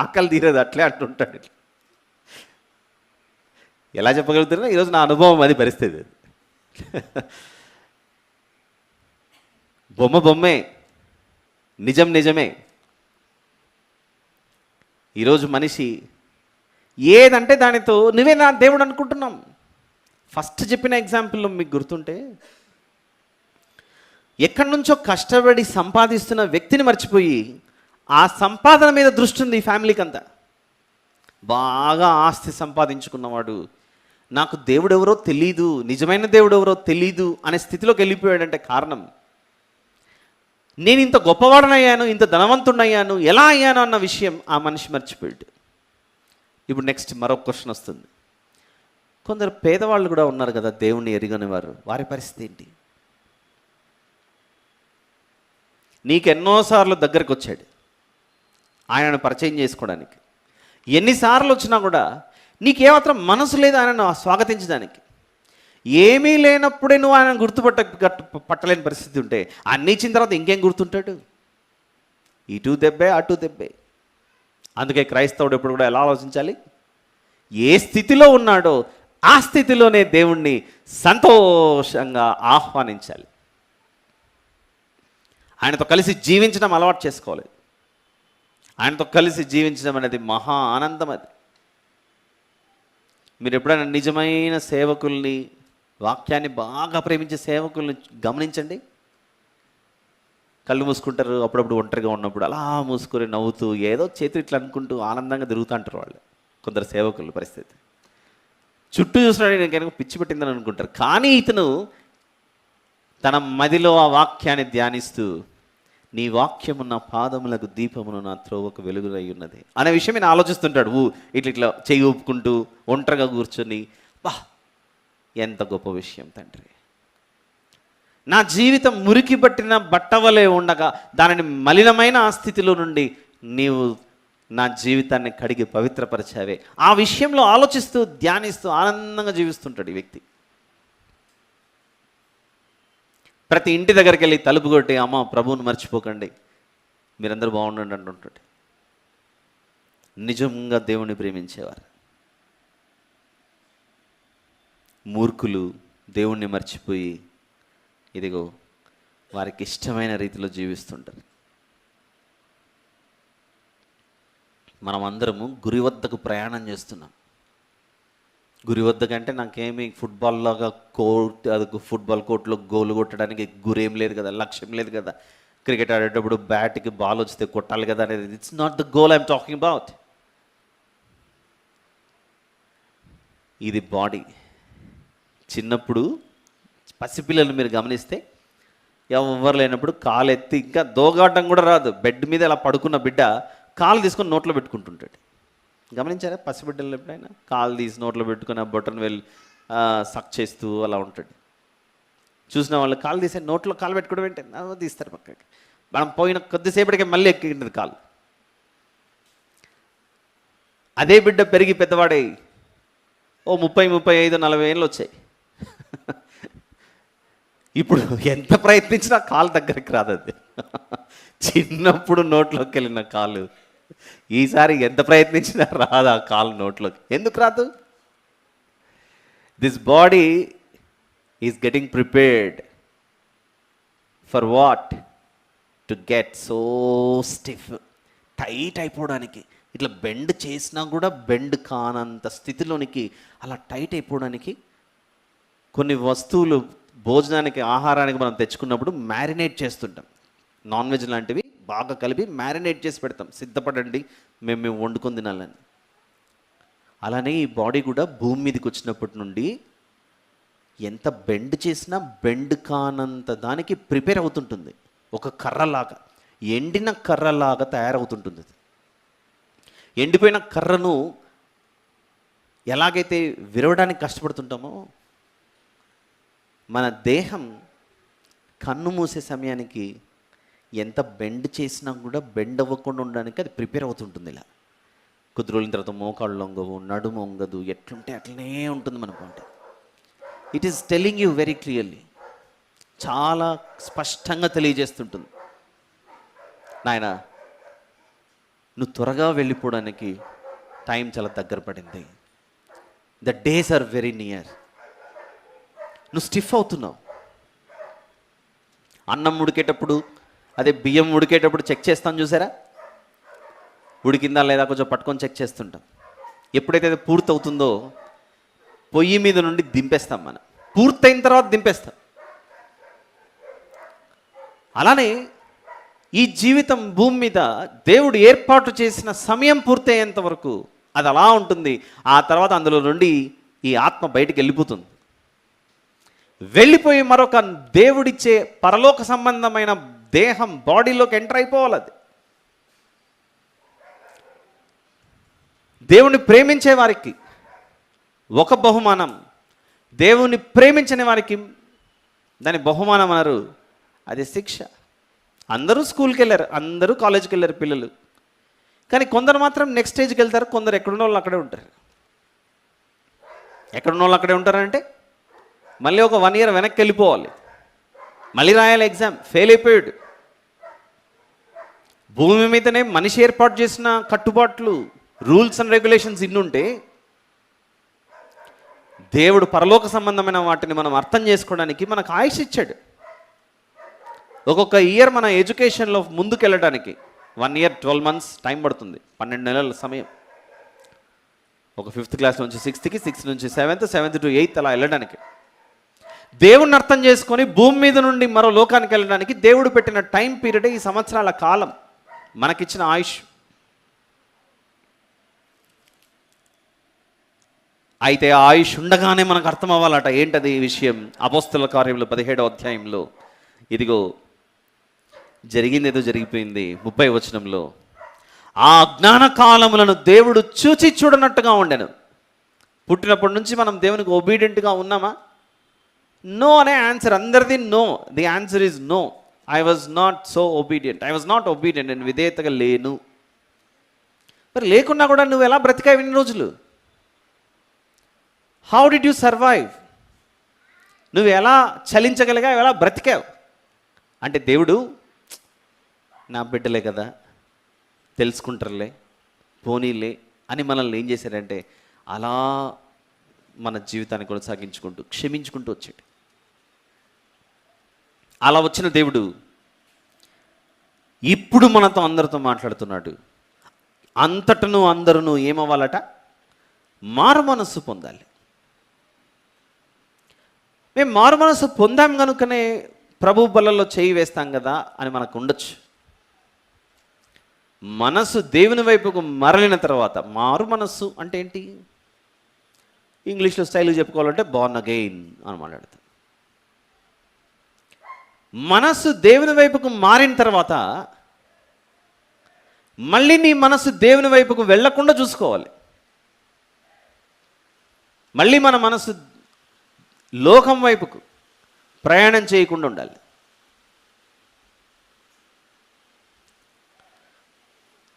ఆకలి తీరేది అట్లే అంటుంటాడు. ఎలా చెప్పగలుగుతున్నా ఈరోజు నా అనుభవం అది పరిస్థితి. బొమ్మే, నిజమే. ఈరోజు మనిషి ఏదంటే దానితో నువ్వే నా దేవుడు అనుకుంటున్నాం. ఫస్ట్ చెప్పిన ఎగ్జాంపుల్లో మీకు గుర్తుంటే ఎక్కడి నుంచో కష్టపడి సంపాదిస్తున్న వ్యక్తిని మర్చిపోయి ఆ సంపాదన మీద దృష్టి ఉంది ఈ ఫ్యామిలీకి అంతా. బాగా ఆస్తి సంపాదించుకున్నవాడు నాకు దేవుడు ఎవరో తెలీదు, నిజమైన దేవుడు ఎవరో తెలీదు అనే స్థితిలోకి వెళ్ళిపోయాడంటే కారణం నేను ఇంత గొప్పవాడనయ్యాను, ఇంత ధనవంతుడయ్యాను, ఎలా అయ్యాను అన్న విషయం ఆ మనిషి మర్చిపోయాడు. ఇప్పుడు నెక్స్ట్ మరొక క్వశ్చన్ వస్తుంది. కొందరు పేదవాళ్ళు కూడా ఉన్నారు కదా దేవుణ్ణి ఎరిగని వారు, వారి పరిస్థితి ఏంటి? నీకెన్నోసార్లు దగ్గరికి వచ్చాడు ఆయనను పరిచయం చేసుకోవడానికి. ఎన్నిసార్లు వచ్చినా కూడా నీకేమాత్రం మనసు లేదు ఆయనను స్వాగతించడానికి. ఏమీ లేనప్పుడే నువ్వు ఆయన పట్టలేని పరిస్థితి ఉంటే అన్నీ ఇచ్చిన తర్వాత ఇంకేం గుర్తుంటాడు? ఇటు దెబ్బే అటు దెబ్బే. అందుకే క్రైస్తవుడు ఎప్పుడు కూడా ఎలా ఆలోచించాలి? ఏ స్థితిలో ఉన్నాడో ఆ స్థితిలోనే దేవుణ్ణి సంతోషంగా ఆహ్వానించాలి. ఆయనతో కలిసి జీవించడం అలవాటు చేసుకోవాలి. ఆయనతో కలిసి జీవించడం అనేది మహా ఆనందం. అది మీరు ఎప్పుడైనా నిజమైన సేవకుల్ని, వాక్యాన్ని బాగా ప్రేమించే సేవకుల్ని గమనించండి. కళ్ళు మూసుకుంటారు, అప్పుడప్పుడు ఒంటరిగా ఉన్నప్పుడు అలా మూసుకొని నవ్వుతూ ఏదో చేతులు ఇట్లా అనుకుంటూ ఆనందంగా తిరుగుతూ అంటారు వాళ్ళు. కొందరు సేవకుల పరిస్థితి చుట్టూ చూసినాడు నేను పిచ్చి పెట్టిందని అనుకుంటారు. కానీ ఇతను తన మదిలో ఆ వాక్యాన్ని ధ్యానిస్తూ, నీ వాక్యము నా పాదములకు దీపమును, నా త్రోవకు వెలుగులై ఉన్నది అనే విషయం నేను ఆలోచిస్తుంటాడు. ఇట్లా చెయ్యి ఊపుకుంటూ ఒంటరిగా కూర్చొని, బా ఎంత గొప్ప విషయం తండ్రి, నా జీవితం మురికి పట్టిన బట్టవలే ఉండగా దానిని మలినమైన ఆ స్థితిలో నుండి నీవు నా జీవితాన్ని కడిగి పవిత్రపరిచావే. ఆ విషయంలో ఆలోచిస్తూ ధ్యానిస్తూ ఆనందంగా జీవిస్తుంటాడు ఈ వ్యక్తి. ప్రతి ఇంటి దగ్గరికి వెళ్ళి తలుపు కొట్టి, అమ్మ ప్రభువుని మర్చిపోకండి, మీరందరూ బాగుండండి అంటుంటాడు. నిజంగా దేవుని ప్రేమించేవారు. మూర్ఖులు దేవుణ్ణి మర్చిపోయి ఇదిగో వారికి ఇష్టమైన రీతిలో జీవిస్తుంటారు. మనం అందరము గురి వద్దకు ప్రయాణం చేస్తున్నాం. గురి వద్దకంటే నాకేమి ఫుట్బాల్లాగా ఫుట్బాల్ కోర్టులో గోల్ కొట్టడానికి గురేం లేదు కదా, లక్ష్యం లేదు కదా. క్రికెట్ ఆడేటప్పుడు బ్యాట్కి బాల్ వస్తే కొట్టాలి కదా అనేది. It's not the goal I'm talking about. ఇది బాడీ. చిన్నప్పుడు పసిపిల్లలు మీరు గమనిస్తే ఎవరు లేనప్పుడు కాలు ఎత్తి, ఇంకా దోగాటం కూడా రాదు, బెడ్ మీద ఇలా పడుకున్న బిడ్డ కాలు తీసుకొని నోట్లో పెట్టుకుంటుంటాడు. గమనించారా? పసిబిడ్డలు ఎప్పుడైనా కాలు తీసి నోట్లో పెట్టుకుని ఆ బొట్టను వెళ్ళి సక్ చేస్తూ అలా ఉంటాడు. చూసిన వాళ్ళు కాలు తీసే నోట్లో కాలు పెట్టుకోవడం ఏంటంటే తీస్తారు పక్కకి. మనం పోయిన కొద్దిసేపటికి మళ్ళీ ఎక్కింటుంది కాలు. అదే బిడ్డ పెరిగి పెద్దవాడై 30, 35, 40 ఏళ్ళు వచ్చాయి. ఇప్పుడు ఎంత ప్రయత్నించినా కాలు దగ్గరికి రాదు. అది చిన్నప్పుడు నోట్లోకి వెళ్ళిన కాలు ఈసారి ఎంత ప్రయత్నించినా రాదు ఆ కాలు నోట్లోకి. ఎందుకు రాదు? This body is getting prepared for what? To get so stiff, tight అయిపోవడానికి. ఇట్లా బెండ్ చేసినా కూడా బెండ్ కానంత స్థితిలోనికి అలా టైట్ అయిపోవడానికి కొన్ని వస్తువులు భోజనానికి, ఆహారానికి మనం తెచ్చుకున్నప్పుడు మ్యారినేట్ చేస్తుంటాం. నాన్ వెజ్ లాంటివి బాగా కలిపి మ్యారినేట్ చేసి పెడతాం, సిద్ధపడండి మేము వండుకొని తినాలని. అలానే ఈ బాడీ కూడా భూమి మీదకి వచ్చినప్పటి నుండి ఎంత బెండ్ చేసినా బెండ్ కానంత దానికి ప్రిపేర్ అవుతుంటుంది. ఒక కర్రలాగా, ఎండిన కర్రలాగా తయారవుతుంటుంది. ఎండిపోయిన కర్రను ఎలాగైతే విరవడానికి కష్టపడుతుంటామో, మన దేహం కన్ను మూసే సమయానికి ఎంత బెండ్ చేసినా కూడా బెండ్ అవ్వకుండా ఉండడానికి అది ప్రిపేర్ అవుతుంటుంది. ఇలా కొద్ది రోజుల తర్వాత మోకాళ్ళు వంగవు, నడుము వంగదు, ఎట్లుంటే అట్లనే ఉంటుంది మన body. It is telling you very clearly, చాలా స్పష్టంగా తెలియజేస్తుంటుంది, నాయనా నువ్వు త్వరగా వెళ్ళిపోవడానికి టైం చాలా దగ్గర పడింది. The days are very near. నువ్వు స్టిఫ్ అవుతున్నావు. అన్నం ఉడికేటప్పుడు, అదే బియ్యం ఉడికేటప్పుడు చెక్ చేస్తాం చూసారా? ఉడికిందా లేదా కొంచెం పట్టుకొని చెక్ చేస్తుంటాం. ఎప్పుడైతే అది పూర్తవుతుందో పొయ్యి మీద నుండి దింపేస్తాం. మనం పూర్తయిన తర్వాత దింపేస్తాం. అలానే ఈ జీవితం భూమి మీద దేవుడు ఏర్పాటు చేసిన సమయం పూర్తయ్యేంత వరకు అది అలా ఉంటుంది. ఆ తర్వాత అందులో నుండి ఈ ఆత్మ బయటికి వెళ్ళిపోతుంది. వెళ్ళిపోయి మరొక దేవుడిచ్చే పరలోక సంబంధమైన దేహం బాడీలోకి ఎంటర్ అయిపోవాలి. అది దేవుని ప్రేమించే వారికి ఒక బహుమానం, దేవుని ప్రేమించని వారికి దాని బహుమానం అన్నారు, అది శిక్ష. అందరూ స్కూల్కి వెళ్ళారు, అందరూ కాలేజీకి వెళ్ళారు పిల్లలు, కానీ కొందరు మాత్రం నెక్స్ట్ స్టేజ్కి వెళ్తారు. కొందరు ఎక్కడున్న వాళ్ళు అక్కడే ఉంటారు. ఎక్కడున్న వాళ్ళు అక్కడే ఉంటారంటే మళ్ళీ ఒక 1 year వెనక్కి వెళ్ళిపోవాలి, మళ్ళీ రాయాలి ఎగ్జామ్. ఫెయిల్ అయిపోయాడు, భూమి మీదనే మనిషి ఏర్పాటు చేసిన కట్టుబాట్లు, రూల్స్ అండ్ రెగ్యులేషన్స్ ఇన్నుంటే దేవుడు పరలోక సంబంధమైన వాటిని మనం అర్థం చేసుకోవడానికి మనకు ఆయుష్ ఇచ్చాడు. ఒక్కొక్క ఇయర్ మన ఎడ్యుకేషన్లో ముందుకెళ్ళడానికి 1 year 12 months టైం పడుతుంది, 12 నెలల సమయం. ఒక 5th క్లాస్ నుంచి 6th, 6th నుంచి 7th, 7th to 8th అలా వెళ్ళడానికి. దేవుణ్ణి అర్థం చేసుకొని భూమి మీద నుండి మరో లోకానికి వెళ్ళడానికి దేవుడు పెట్టిన టైం పీరియడ్ ఈ సంవత్సరాల కాలం, మనకిచ్చిన ఆయుష్. అయితే ఆ ఆయుష్ ఉండగానే మనకు అర్థం అవ్వాలట. ఏంటది విషయం? అపోస్తల కార్యములు 17వ అధ్యాయంలో ఇదిగో జరిగింది, ఏదో జరిగిపోయింది. 30వ వచనంలో, ఆ అజ్ఞాన కాలములను దేవుడు చూచి చూడనట్టుగా ఉండెను. పుట్టినప్పటి నుంచి మనం దేవునికి ఒబీడియంట్గా ఉన్నామా? నో అనే ఆన్సర్ అందరిది no. The answer is no. I was not so obedient, I was not obedient. నేను విధేయతగా లేను. మరి లేకున్నా కూడా నువ్వు ఎలా బ్రతికావు ఇన్ని రోజులు? How did you survive? నువ్వు ఎలా చలించగలిగావు, ఎలా బ్రతికావు? అంటే దేవుడు నా బిడ్డలే కదా, తెలుసుకుంటారులే, పోనీలే అని మనల్ని ఏం చేశాడంటే అలా మన జీవితాన్ని కొనసాగించుకుంటూ క్షమించుకుంటూ వచ్చాడు. అలా వచ్చిన దేవుడు ఇప్పుడు మనతో అందరితో మాట్లాడుతున్నాడు. అంతటను అందరూ ఏమవ్వాలట? మారు మనస్సు పొందాలి. మేము మారు మనస్సు పొందాం కనుకనే ప్రభు బలలో చేయి వేస్తాం కదా అని మనకు ఉండొచ్చు. మనసు దేవుని వైపుకు మరలిన తర్వాత, మారు మనస్సు అంటే ఏంటి? ఇంగ్లీష్లో స్టైల్ చెప్పుకోవాలంటే బార్న్ అగైన్ అని మాట్లాడతాం. మనస్సు దేవుని వైపుకు మారిన తర్వాత మళ్ళీ నీ మనస్సు దేవుని వైపుకు వెళ్లకుండా చూసుకోవాలి. మళ్ళీ మన మనస్సు లోకం వైపుకు ప్రయాణం చేయకుండా ఉండాలి.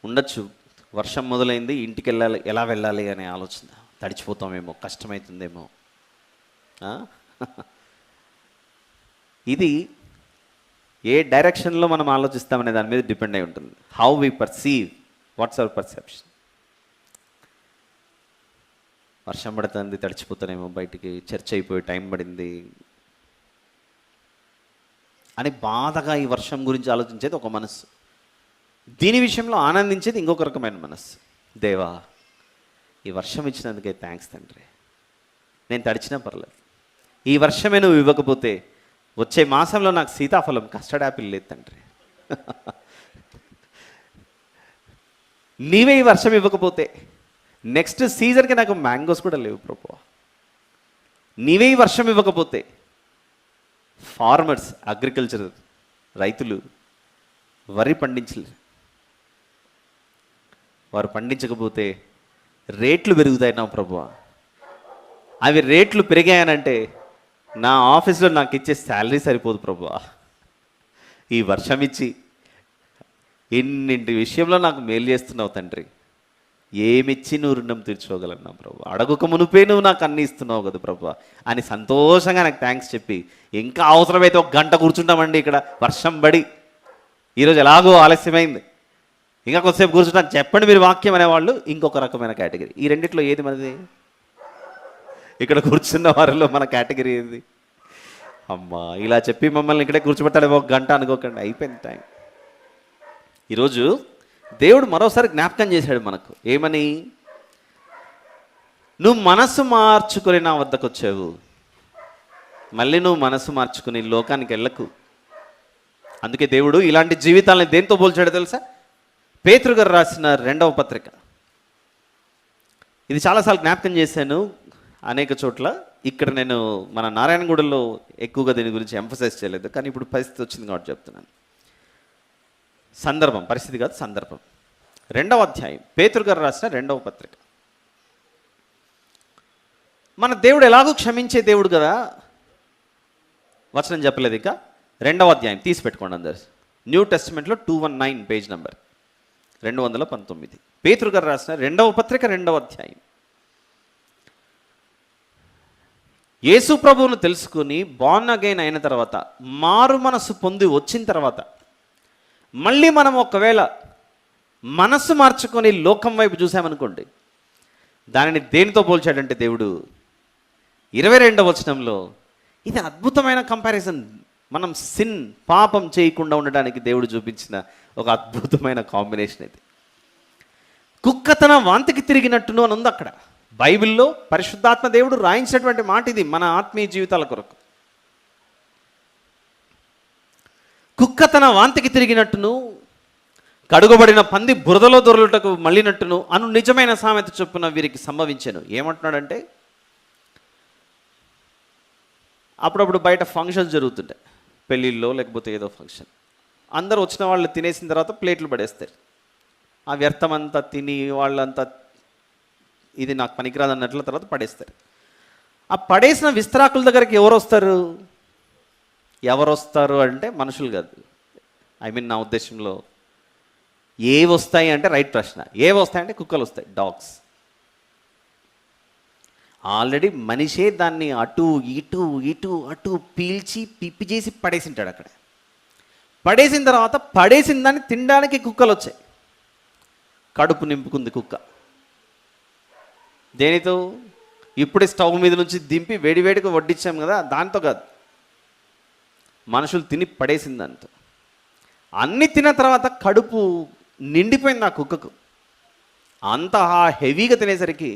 ఉండొచ్చు వర్షం మొదలైంది, ఇంటికి వెళ్ళాలి, ఎలా వెళ్ళాలి అనే ఆలోచన, తడిచిపోతామేమో, కష్టమవుతుందేమో. ఇది ఏ డైరెక్షన్లో మనం ఆలోచిస్తామనే దాని మీద డిపెండ్ అయి ఉంటుంది. How we perceive, what's our perception. వర్షం పడుతుంది, తడిచిపోతానేమో, బయటికి చర్చ అయిపోయి టైం పడింది అని బాధగా ఈ వర్షం గురించి ఆలోచించేది ఒక మనస్సు. దీని విషయంలో ఆనందించేది ఇంకొక రకమైన మనస్సు. దేవా, ఈ వర్షం ఇచ్చినందుకే థ్యాంక్స్ తండ్రి, నేను తడిచినా పర్లేదు. ఈ వర్షమే నువ్వు ఇవ్వకపోతే వచ్చే మాసంలో నాకు సీతాఫలం, కస్టర్డ్ యాపిల్ లేదు తండ్రి. నీవే ఈ వర్షం ఇవ్వకపోతే నెక్స్ట్ సీజన్కి నాకు మ్యాంగోస్ కూడా లేవు ప్రభువా. నీవే ఈ వర్షం ఇవ్వకపోతే ఫార్మర్స్, అగ్రికల్చర్ రైతులు వరి పండించలేరు. వారు పండించకపోతే రేట్లు పెరుగుతాయి నా ప్రభువా. అవి రేట్లు పెరిగాయనంటే నా ఆఫీస్లో నాకు ఇచ్చే శాలరీ సరిపోదు ప్రభువా. ఈ వర్షం ఇచ్చి ఎన్నింటి విషయంలో నాకు మేలు చేస్తున్నావు తండ్రి. ఏమిచ్చి నువ్వు రుణం తీర్చుకోగలను నా ప్రభు. అడగక మునిపే నువ్వు నాకు అన్ని ఇస్తున్నావు కదా ప్రభు అని సంతోషంగా నాకు థ్యాంక్స్ చెప్పి, ఇంకా అవసరమైతే 1 గంట కూర్చుంటామండి ఇక్కడ వర్షం పడి. ఈరోజు ఎలాగో ఆలస్యమైంది, ఇంకా కొద్దిసేపు కూర్చుంటాను చెప్పండి మీరు వాక్యం అనేవాళ్ళు ఇంకొక రకమైన కేటగిరీ. ఈ రెండిట్లో ఏది మనది? ఇక్కడ కూర్చున్న వారిలో మన కేటగిరీ ఏది? అమ్మా, ఇలా చెప్పి మమ్మల్ని ఇక్కడే కూర్చోబెట్టాలి 1 గంట అనుకోకండి, అయిపోయింది టైం. ఈరోజు దేవుడు మరోసారి జ్ఞాపకం చేశాడు మనకు. ఏమని? నువ్వు మనసు మార్చుకొని నా వద్దకు వచ్చావు, మళ్ళీ నువ్వు మనసు మార్చుకుని లోకానికి వెళ్ళకు. అందుకే దేవుడు ఇలాంటి జీవితాలని దేంతో పోల్చాడో తెలుసా? పేతురు గారు రాసిన 2వ పత్రిక. ఇది చాలాసార్లు జ్ఞాపకం చేశాను అనేక చోట్ల. ఇక్కడ నేను మన నారాయణగూడలో ఎక్కువగా దీని గురించి ఎంఫసైజ్ చేయలేదు, కానీ ఇప్పుడు పరిస్థితి వచ్చింది కాబట్టి చెప్తున్నాను. సందర్భం, పరిస్థితి కాదు, సందర్భం. 2వ అధ్యాయం, పేతురు గారు రాసిన 2వ పత్రిక. మన దేవుడు ఎలాగో క్షమించే దేవుడు కదా. వచనం చెప్పలేదు ఇక. 2వ అధ్యాయం తీసి పెట్టుకోండి అందరు. న్యూ టెస్టిమెంట్లో 219 పేజ్ నెంబర్ 219. పేతురు గారు రాసిన 2వ పత్రిక 2వ అధ్యాయం. యేసు ప్రభువును తెలుసుకుని బార్న్ అగైన్ అయిన తర్వాత, మారు మనసు పొంది వచ్చిన తర్వాత, మళ్ళీ మనం ఒకవేళ మనస్సు మార్చుకొని లోకం వైపు చూసామనుకోండి, దానిని దేనితో పోల్చాడంటే దేవుడు 22వ వచనంలో, ఇది అద్భుతమైన కంపారిజన్. మనం పాపం చేయకుండా ఉండడానికి దేవుడు చూపించిన ఒక అద్భుతమైన కాంబినేషన్ ఇది. కుక్క తన వాంతికి తిరిగినట్టును అని ఉంది అక్కడ. బైబిల్లో పరిశుద్ధాత్మ దేవుడు రాయించినటువంటి మాట ఇది మన ఆత్మీయ జీవితాల కొరకు. కుక్క తన వాంతికి తిరిగినట్టును, కడుగబడిన పంది బురదలో దొరలుటకు మళ్ళినట్టును అను నిజమైన సామెత చొప్పున వీరికి సంభవించాను. ఏమంటున్నాడంటే, అప్పుడప్పుడు బయట ఫంక్షన్స్ జరుగుతుంటాయి, పెళ్ళిళ్ళలో లేకపోతే ఏదో ఫంక్షన్. అందరూ వచ్చిన వాళ్ళు తినేసిన తర్వాత ప్లేట్లు పడేస్తారు. ఆ వ్యర్థం అంతా తిని వాళ్ళంతా ఇది నాకు పనికిరాదు అన్నట్ల తర్వాత పడేస్తారు. ఆ పడేసిన విస్తరాకుల దగ్గరికి ఎవరు వస్తారు అంటే మనుషులు కాదు. నా ఉద్దేశంలో ఏవి వస్తాయి అంటే, రైట్ ప్రశ్న, ఏవి వస్తాయంటే కుక్కలు వస్తాయి, డాగ్స్. ఆల్రెడీ మనిషే దాన్ని అటు ఇటు ఇటు అటు పీల్చి పిప్పి చేసి పడేసింటాడు అక్కడ. పడేసిన తర్వాత పడేసిన దాన్ని తినడానికి కుక్కలు వచ్చాయి. కడుపు నింపుకుంది కుక్క. దేనితో? ఇప్పుడే స్టవ్ మీద నుంచి దింపి వేడివేడిగా వడ్డించాం కదా, దాంతో కాదు, మనుషులు తిని పడేసిన దాంతో. అన్ని తిన్న తర్వాత కడుపు నిండిపోయింది ఆ కుక్కకు. అంత హెవీగా తినేసరికి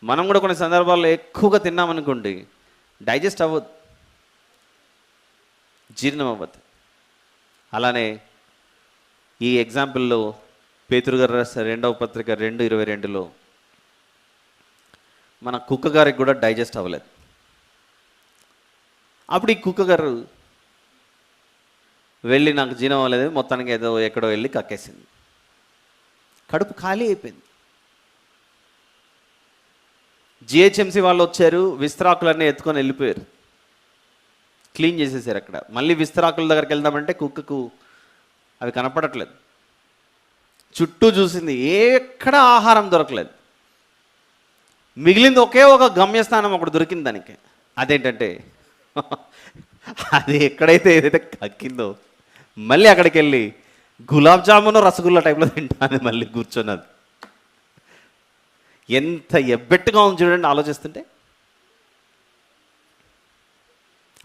మనం కూడా కొన్ని సందర్భాల్లో ఎక్కువగా తిన్నామనుకోండి, డైజెస్ట్ అవ్వదు, జీర్ణం అవ్వదు. అలానే ఈ ఎగ్జాంపుల్లో పేతురు గారు రాసిన 2వ పత్రిక 2:22లో మన కుక్క గారికి కూడా డైజెస్ట్ అవ్వలేదు. అప్పుడు ఈ కుక్క గారు వెళ్ళి నాకు జీర్ణం అవ్వలేదు, మొత్తానికి ఏదో ఎక్కడో వెళ్ళి కక్కేసింది. కడుపు ఖాళీ అయిపోయింది. జిహెచ్ఎంసీ వాళ్ళు వచ్చారు, విస్తరాకులన్నీ ఎత్తుకొని వెళ్ళిపోయారు, క్లీన్ చేసేసారు. అక్కడ మళ్ళీ విస్తరాకుల దగ్గరికి వెళ్దామంటే కుక్కకు అవి కనపడట్లేదు. చుట్టూ చూసింది, ఎక్కడ ఆహారం దొరకలేదు. మిగిలింది ఒకే ఒక గమ్యస్థానం ఒకటి దొరికింది దానికి. అదేంటంటే, అది ఏదైతే కక్కిందో మళ్ళీ అక్కడికి వెళ్ళి గులాబ్ జామున్ రసగుల్లా టైప్లో తింటాను మళ్ళీ కూర్చున్నది. ఎంత ఎబ్బెట్టుగా ఉంది చూడండి ఆలోచిస్తుంటే.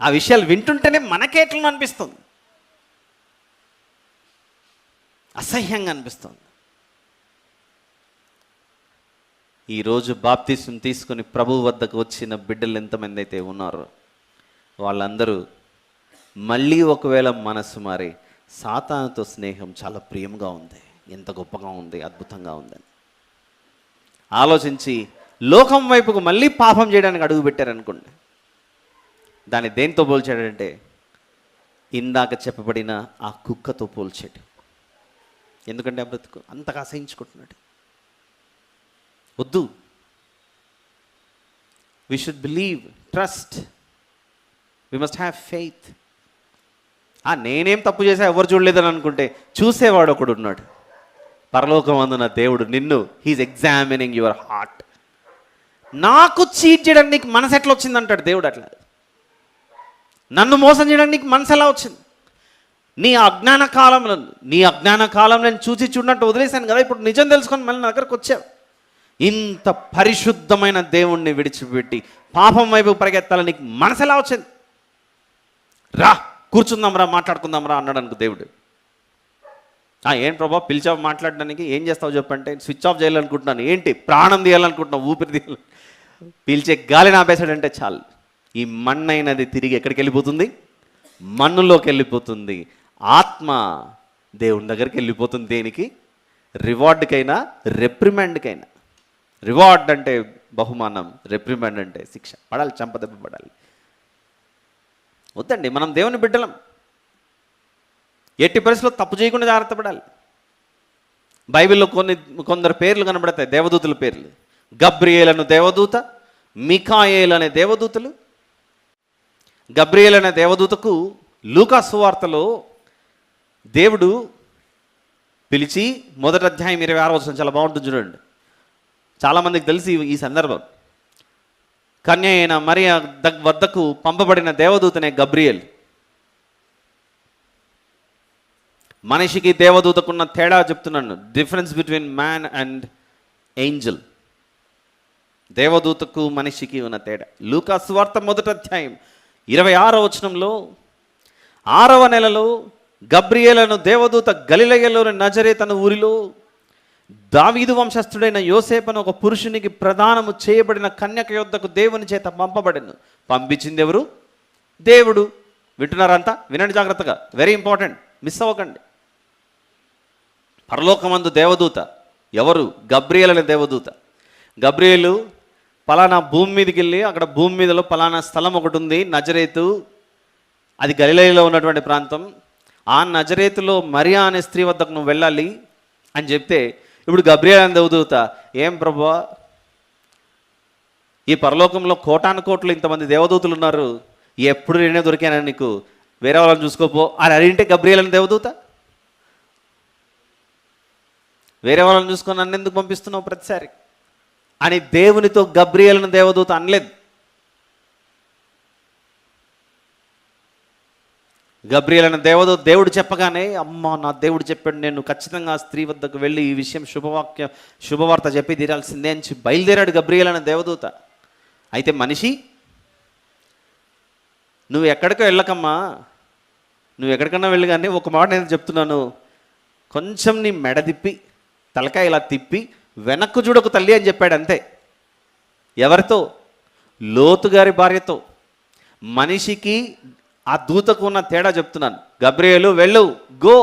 ఆ విషయాలు వింటుంటేనే మనకేట్లను అనిపిస్తుంది, అసహ్యంగా అనిపిస్తుంది. ఈరోజు బాప్తిసం తీసుకుని ప్రభువు వద్దకు వచ్చిన బిడ్డలు ఎంతమంది అయితే ఉన్నారో వాళ్ళందరూ మళ్ళీ ఒకవేళ మనసు మారి సాతానుతో స్నేహం చాలా ప్రియంగా ఉంది, ఎంత గొప్పగా ఉంది, అద్భుతంగా ఉందని ఆలోచించి లోకం వైపుకు మళ్ళీ పాపం చేయడానికి అడుగు పెట్టారనుకోండి, దాన్ని దేనితో పోల్చాడంటే ఇందాక చెప్పబడిన ఆ కుక్కతో పోల్చాడు. ఎందుకంటే ఆ బ్రతుకు అంతగా అసహించుకుంటున్నాడు. వద్దు. We should believe, trust, we must have faith. నేనేం తప్పు చేసా ఎవరు చూడలేదని అనుకుంటే చూసేవాడు ఒకడు ఉన్నాడు, పరలోకమందున దేవుడు నిన్ను, హీఈస్ ఎగ్జామినింగ్ యువర్ హార్ట్. నాకు చీట్ చేయడానికి నీకు మనసు ఎట్లా వచ్చింది అంటాడు దేవుడు. అట్లా నన్ను మోసం చేయడానికి నీకు మనసు ఎలా వచ్చింది? నీ అజ్ఞాన కాలంలో నేను చూసి చూడనట్టు వదిలేశాను కదా, ఇప్పుడు నిజం తెలుసుకొని మళ్ళీ నా దగ్గరకు వచ్చావు. ఇంత పరిశుద్ధమైన దేవుణ్ణి విడిచిపెట్టి పాపం వైపు పరిగెత్తాలని నీకు మనసు ఎలా వచ్చింది? రా కూర్చుందాం రా, మాట్లాడుకుందాం రా అన్నాడు అనుకో దేవుడు. ఏం ప్రభా పిలిచావు మాట్లాడడానికి, ఏం చేస్తావు చెప్పంటే స్విచ్ ఆఫ్ చేయాలనుకుంటున్నాను. ఏంటి? ప్రాణం తీయాలనుకుంటున్నావు, ఊపిరి తీయాలి, పీల్చే గాలిని ఆపేశాడంటే చాలు, ఈ మన్ను అయినది తిరిగి ఎక్కడికి వెళ్ళిపోతుంది? మన్నులోకి వెళ్ళిపోతుంది. ఆత్మ దేవుని దగ్గరికి వెళ్ళిపోతుంది. దేనికి? రివార్డ్కైనా రెప్రిమాండ్కైనా. రివార్డ్ అంటే బహుమానం, రెప్రిమాండ్ అంటే శిక్ష, పడాలి, చంపదెబ్బ పడాలి. వద్దండి, మనం దేవుని బిడ్డలం, ఎట్టి పరిస్థితుల్లో తప్పు చేయకుండా జాగ్రత్త పడాలి. బైబిల్లో కొందరు పేర్లు కనబడతాయి, దేవదూతుల పేర్లు. గబ్రియేల్ అనే దేవదూత, మిఖాయేల్ అనే దేవదూతలు. గబ్రియేల్ అనే దేవదూతకు లూకా సువార్తలో దేవుడు పిలిచి 1వ అధ్యాయం 26వ వచనం చాలా బాగుంటుంది చూడండి. చాలామందికి తెలిసి ఈ సందర్భం. కన్య అయిన మరియ వద్దకు పంపబడిన దేవదూతనే గబ్రియేల్. మనిషికి దేవదూతకున్న తేడా చెప్తున్నాను, difference between man and angel. దేవదూతకు మనిషికి ఉన్న తేడా. లూకా సువార్త 1వ అధ్యాయం 26వ వచనంలో 6వ నెలలో గబ్రియేలను దేవదూత గలిలయలోని నజరేతు అను ఊరిలో దావీదు వంశస్థుడైన యోసేపును ఒక పురుషునికి ప్రదానము చేయబడిన కన్యక యొద్దకు దేవుని చేత పంపబడెను. పంపించింది ఎవరు? దేవుడు. వింటున్నారంతా? వినండి జాగ్రత్తగా, వెరీ ఇంపార్టెంట్, మిస్ అవ్వకండి. పరలోకమందు దేవదూత ఎవరు? గబ్రియేలు అనే దేవదూత. గబ్రియేలు పలానా భూమి మీదకి వెళ్ళి, అక్కడ భూమి మీదలో పలానా స్థలం ఒకటి ఉంది నజరేతు, అది గలిలయలో ఉన్నటువంటి ప్రాంతం. ఆ నజరేతులో మరియా అనే స్త్రీ వద్దకు నువ్వు వెళ్ళాలి అని చెప్తే, ఇప్పుడు గబ్రియేలు అనే దేవదూత, ఏం ప్రభువా, ఈ పరలోకంలో కోటాను కోట్లు ఇంతమంది దేవదూతలు ఉన్నారు, ఎప్పుడు నేనే దొరికానా నీకు, వేరే వాళ్ళని చూసుకోపో అని అడిగింటే గబ్రియేలు అనే దేవదూత, వేరే వాళ్ళని చూసుకొని నన్ను ఎందుకు పంపిస్తున్నావు ప్రతిసారి అని దేవునితో గబ్రియేలును దేవదూత అనలేదు. గబ్రియేలు దేవదూత దేవుడు చెప్పగానే, అమ్మ నా దేవుడు చెప్పాడు, నేను ఖచ్చితంగా ఆ స్త్రీ వద్దకు వెళ్ళి ఈ విషయం శుభవార్త చెప్పి తీరాల్సిందే అని బయలుదేరాడు గబ్రియేలు అనే దేవదూత. అయితే మనిషి, నువ్వు ఎక్కడికో వెళ్ళకమ్మా, నువ్వు ఎక్కడికన్నా వెళ్ళి, కానీ ఒక మాట నేను చెప్తున్నాను, కొంచెం నీ మెడ తిప్పి తలకాయ ఇలా తిప్పి వెనక్కు చూడకు తల్లి అని చెప్పాడు, అంతే. ఎవరితో? లోతు గారి భార్యతో. మనిషికి ఆ దూతకు ఉన్న తేడా చెప్తున్నాను. గబ్రియేలు వెళ్ళు, గో,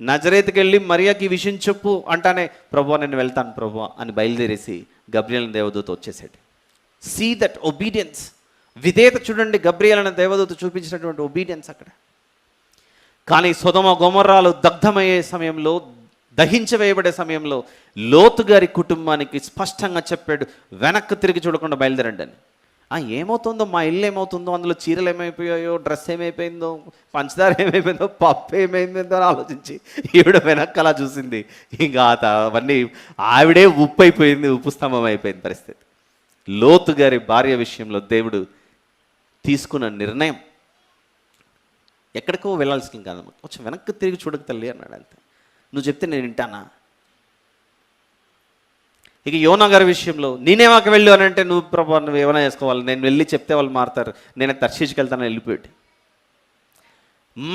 నజరేతుకి వెళ్ళి మరియాకి ఈ విషయం చెప్పు అంటానే, ప్రభువా నేను వెళ్తాను ప్రభువా అని బయలుదేరేసి గబ్రియేలు దేవదూత వచ్చేసాడు. సీ దట్ ఒబీడియన్స్, విధేయత చూడండి, గబ్రియేలు అనే దేవదూత చూపించినటువంటి ఒబీడియన్స్ అక్కడ. కానీ సొదొమ గొమొర్రాలు దగ్ధమయ్యే సమయంలో, దహించవేయబడే సమయంలో లోతు గారి కుటుంబానికి స్పష్టంగా చెప్పాడు, వెనక్కి తిరిగి చూడకుండా బయలుదేరండి అని. ఏమవుతుందో, మా ఇల్లు ఏమవుతుందో, అందులో చీరలు ఏమైపోయాయో, డ్రెస్ ఏమైపోయిందో, పంచదార ఏమైపోయిందో, పప్పు ఏమైపోయిందో అని ఆలోచించి ఈవిడ వెనక్కి అలా చూసింది. ఇంకా అవన్నీ ఆవిడే ఉప్పు అయిపోయింది, ఉప్పు స్తంభం అయిపోయింది పరిస్థితి. లోతు గారి భార్య విషయంలో దేవుడు తీసుకున్న నిర్ణయం, ఎక్కడికో వెళ్ళాల్సింది కాదమ్మా, కొంచెం వెనక్కి తిరిగి చూడక తల్లి అన్నాడు, అంతే. నువ్వు చెప్తే నేను వింటానా? ఇక యోనా గారి విషయంలో, నేనేమాక వెళ్ళు అని అంటే, నువ్వు ప్రభా నువ్వు ఏమైనా చేసుకోవాలి, నేను వెళ్ళి చెప్తే వాళ్ళు మారుతారు, నేను తర్షీష్కి వెళ్తాను వెళ్ళిపోయాడు.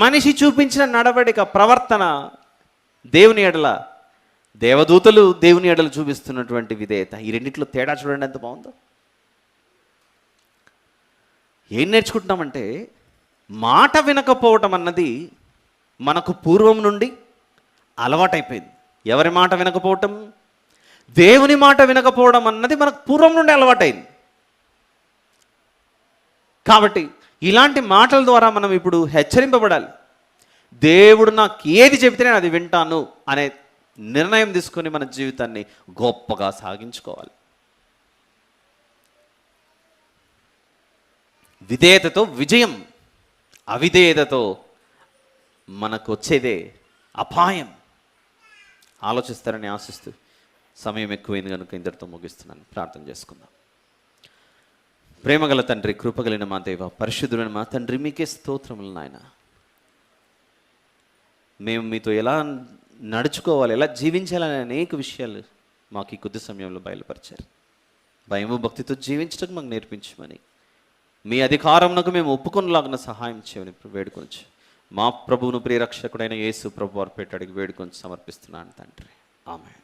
మనిషి చూపించిన నడవడిక, ప్రవర్తన, దేవుని ఎడల, దేవదూతలు దేవుని ఎడల చూపిస్తున్నటువంటి విధేయత, ఈ రెండిట్లో తేడా చూడండి ఎంత బాగుందో. ఏం నేర్చుకుంటున్నామంటే, మాట వినకపోవటం అన్నది మనకు పూర్వం నుండి అలవాటైపోయింది. ఎవరి మాట వినకపోవటం? దేవుని మాట వినకపోవడం అన్నది మనకు పూర్వం నుండి అలవాటైంది. కాబట్టి ఇలాంటి మాటల ద్వారా మనం ఇప్పుడు హెచ్చరింపబడాలి. దేవుడు నాకు ఏది చెబితే నేను అది వింటాను అనే నిర్ణయం తీసుకొని మన జీవితాన్ని గొప్పగా సాగించుకోవాలి. విధేయతతో విజయం, అవిధేయతతో మనకు వచ్చేదే అపాయం. ఆలోచిస్తారని ఆశిస్తూ, సమయం ఎక్కువైంది కనుక ఇంతటితో ముగిస్తున్నాను. ప్రార్థన చేసుకుందాం. ప్రేమగల తండ్రి, కృపగలిగిన మా దేవ, పరిశుద్ధుడైన మా తండ్రి, మీకే స్తోత్రములు నాయన. మేము మీతో ఎలా నడుచుకోవాలి, ఎలా జీవించాలని అనేక విషయాలు మాకు ఈ కొద్ది సమయంలో బయలుపరిచారు. భయము భక్తితో జీవించడానికి మాకు నేర్పించమని, మీ అధికారమునకు మేము ఒప్పుకొనలాగిన సహాయం చేయమని వేడుకొంచు. మా ప్రభువును ప్రియరక్షకుడైన యేసు ప్రభు వారి పేట అడిగి వేడుకొని సమర్పిస్తున్నాను తండ్రి. ఆమేన్.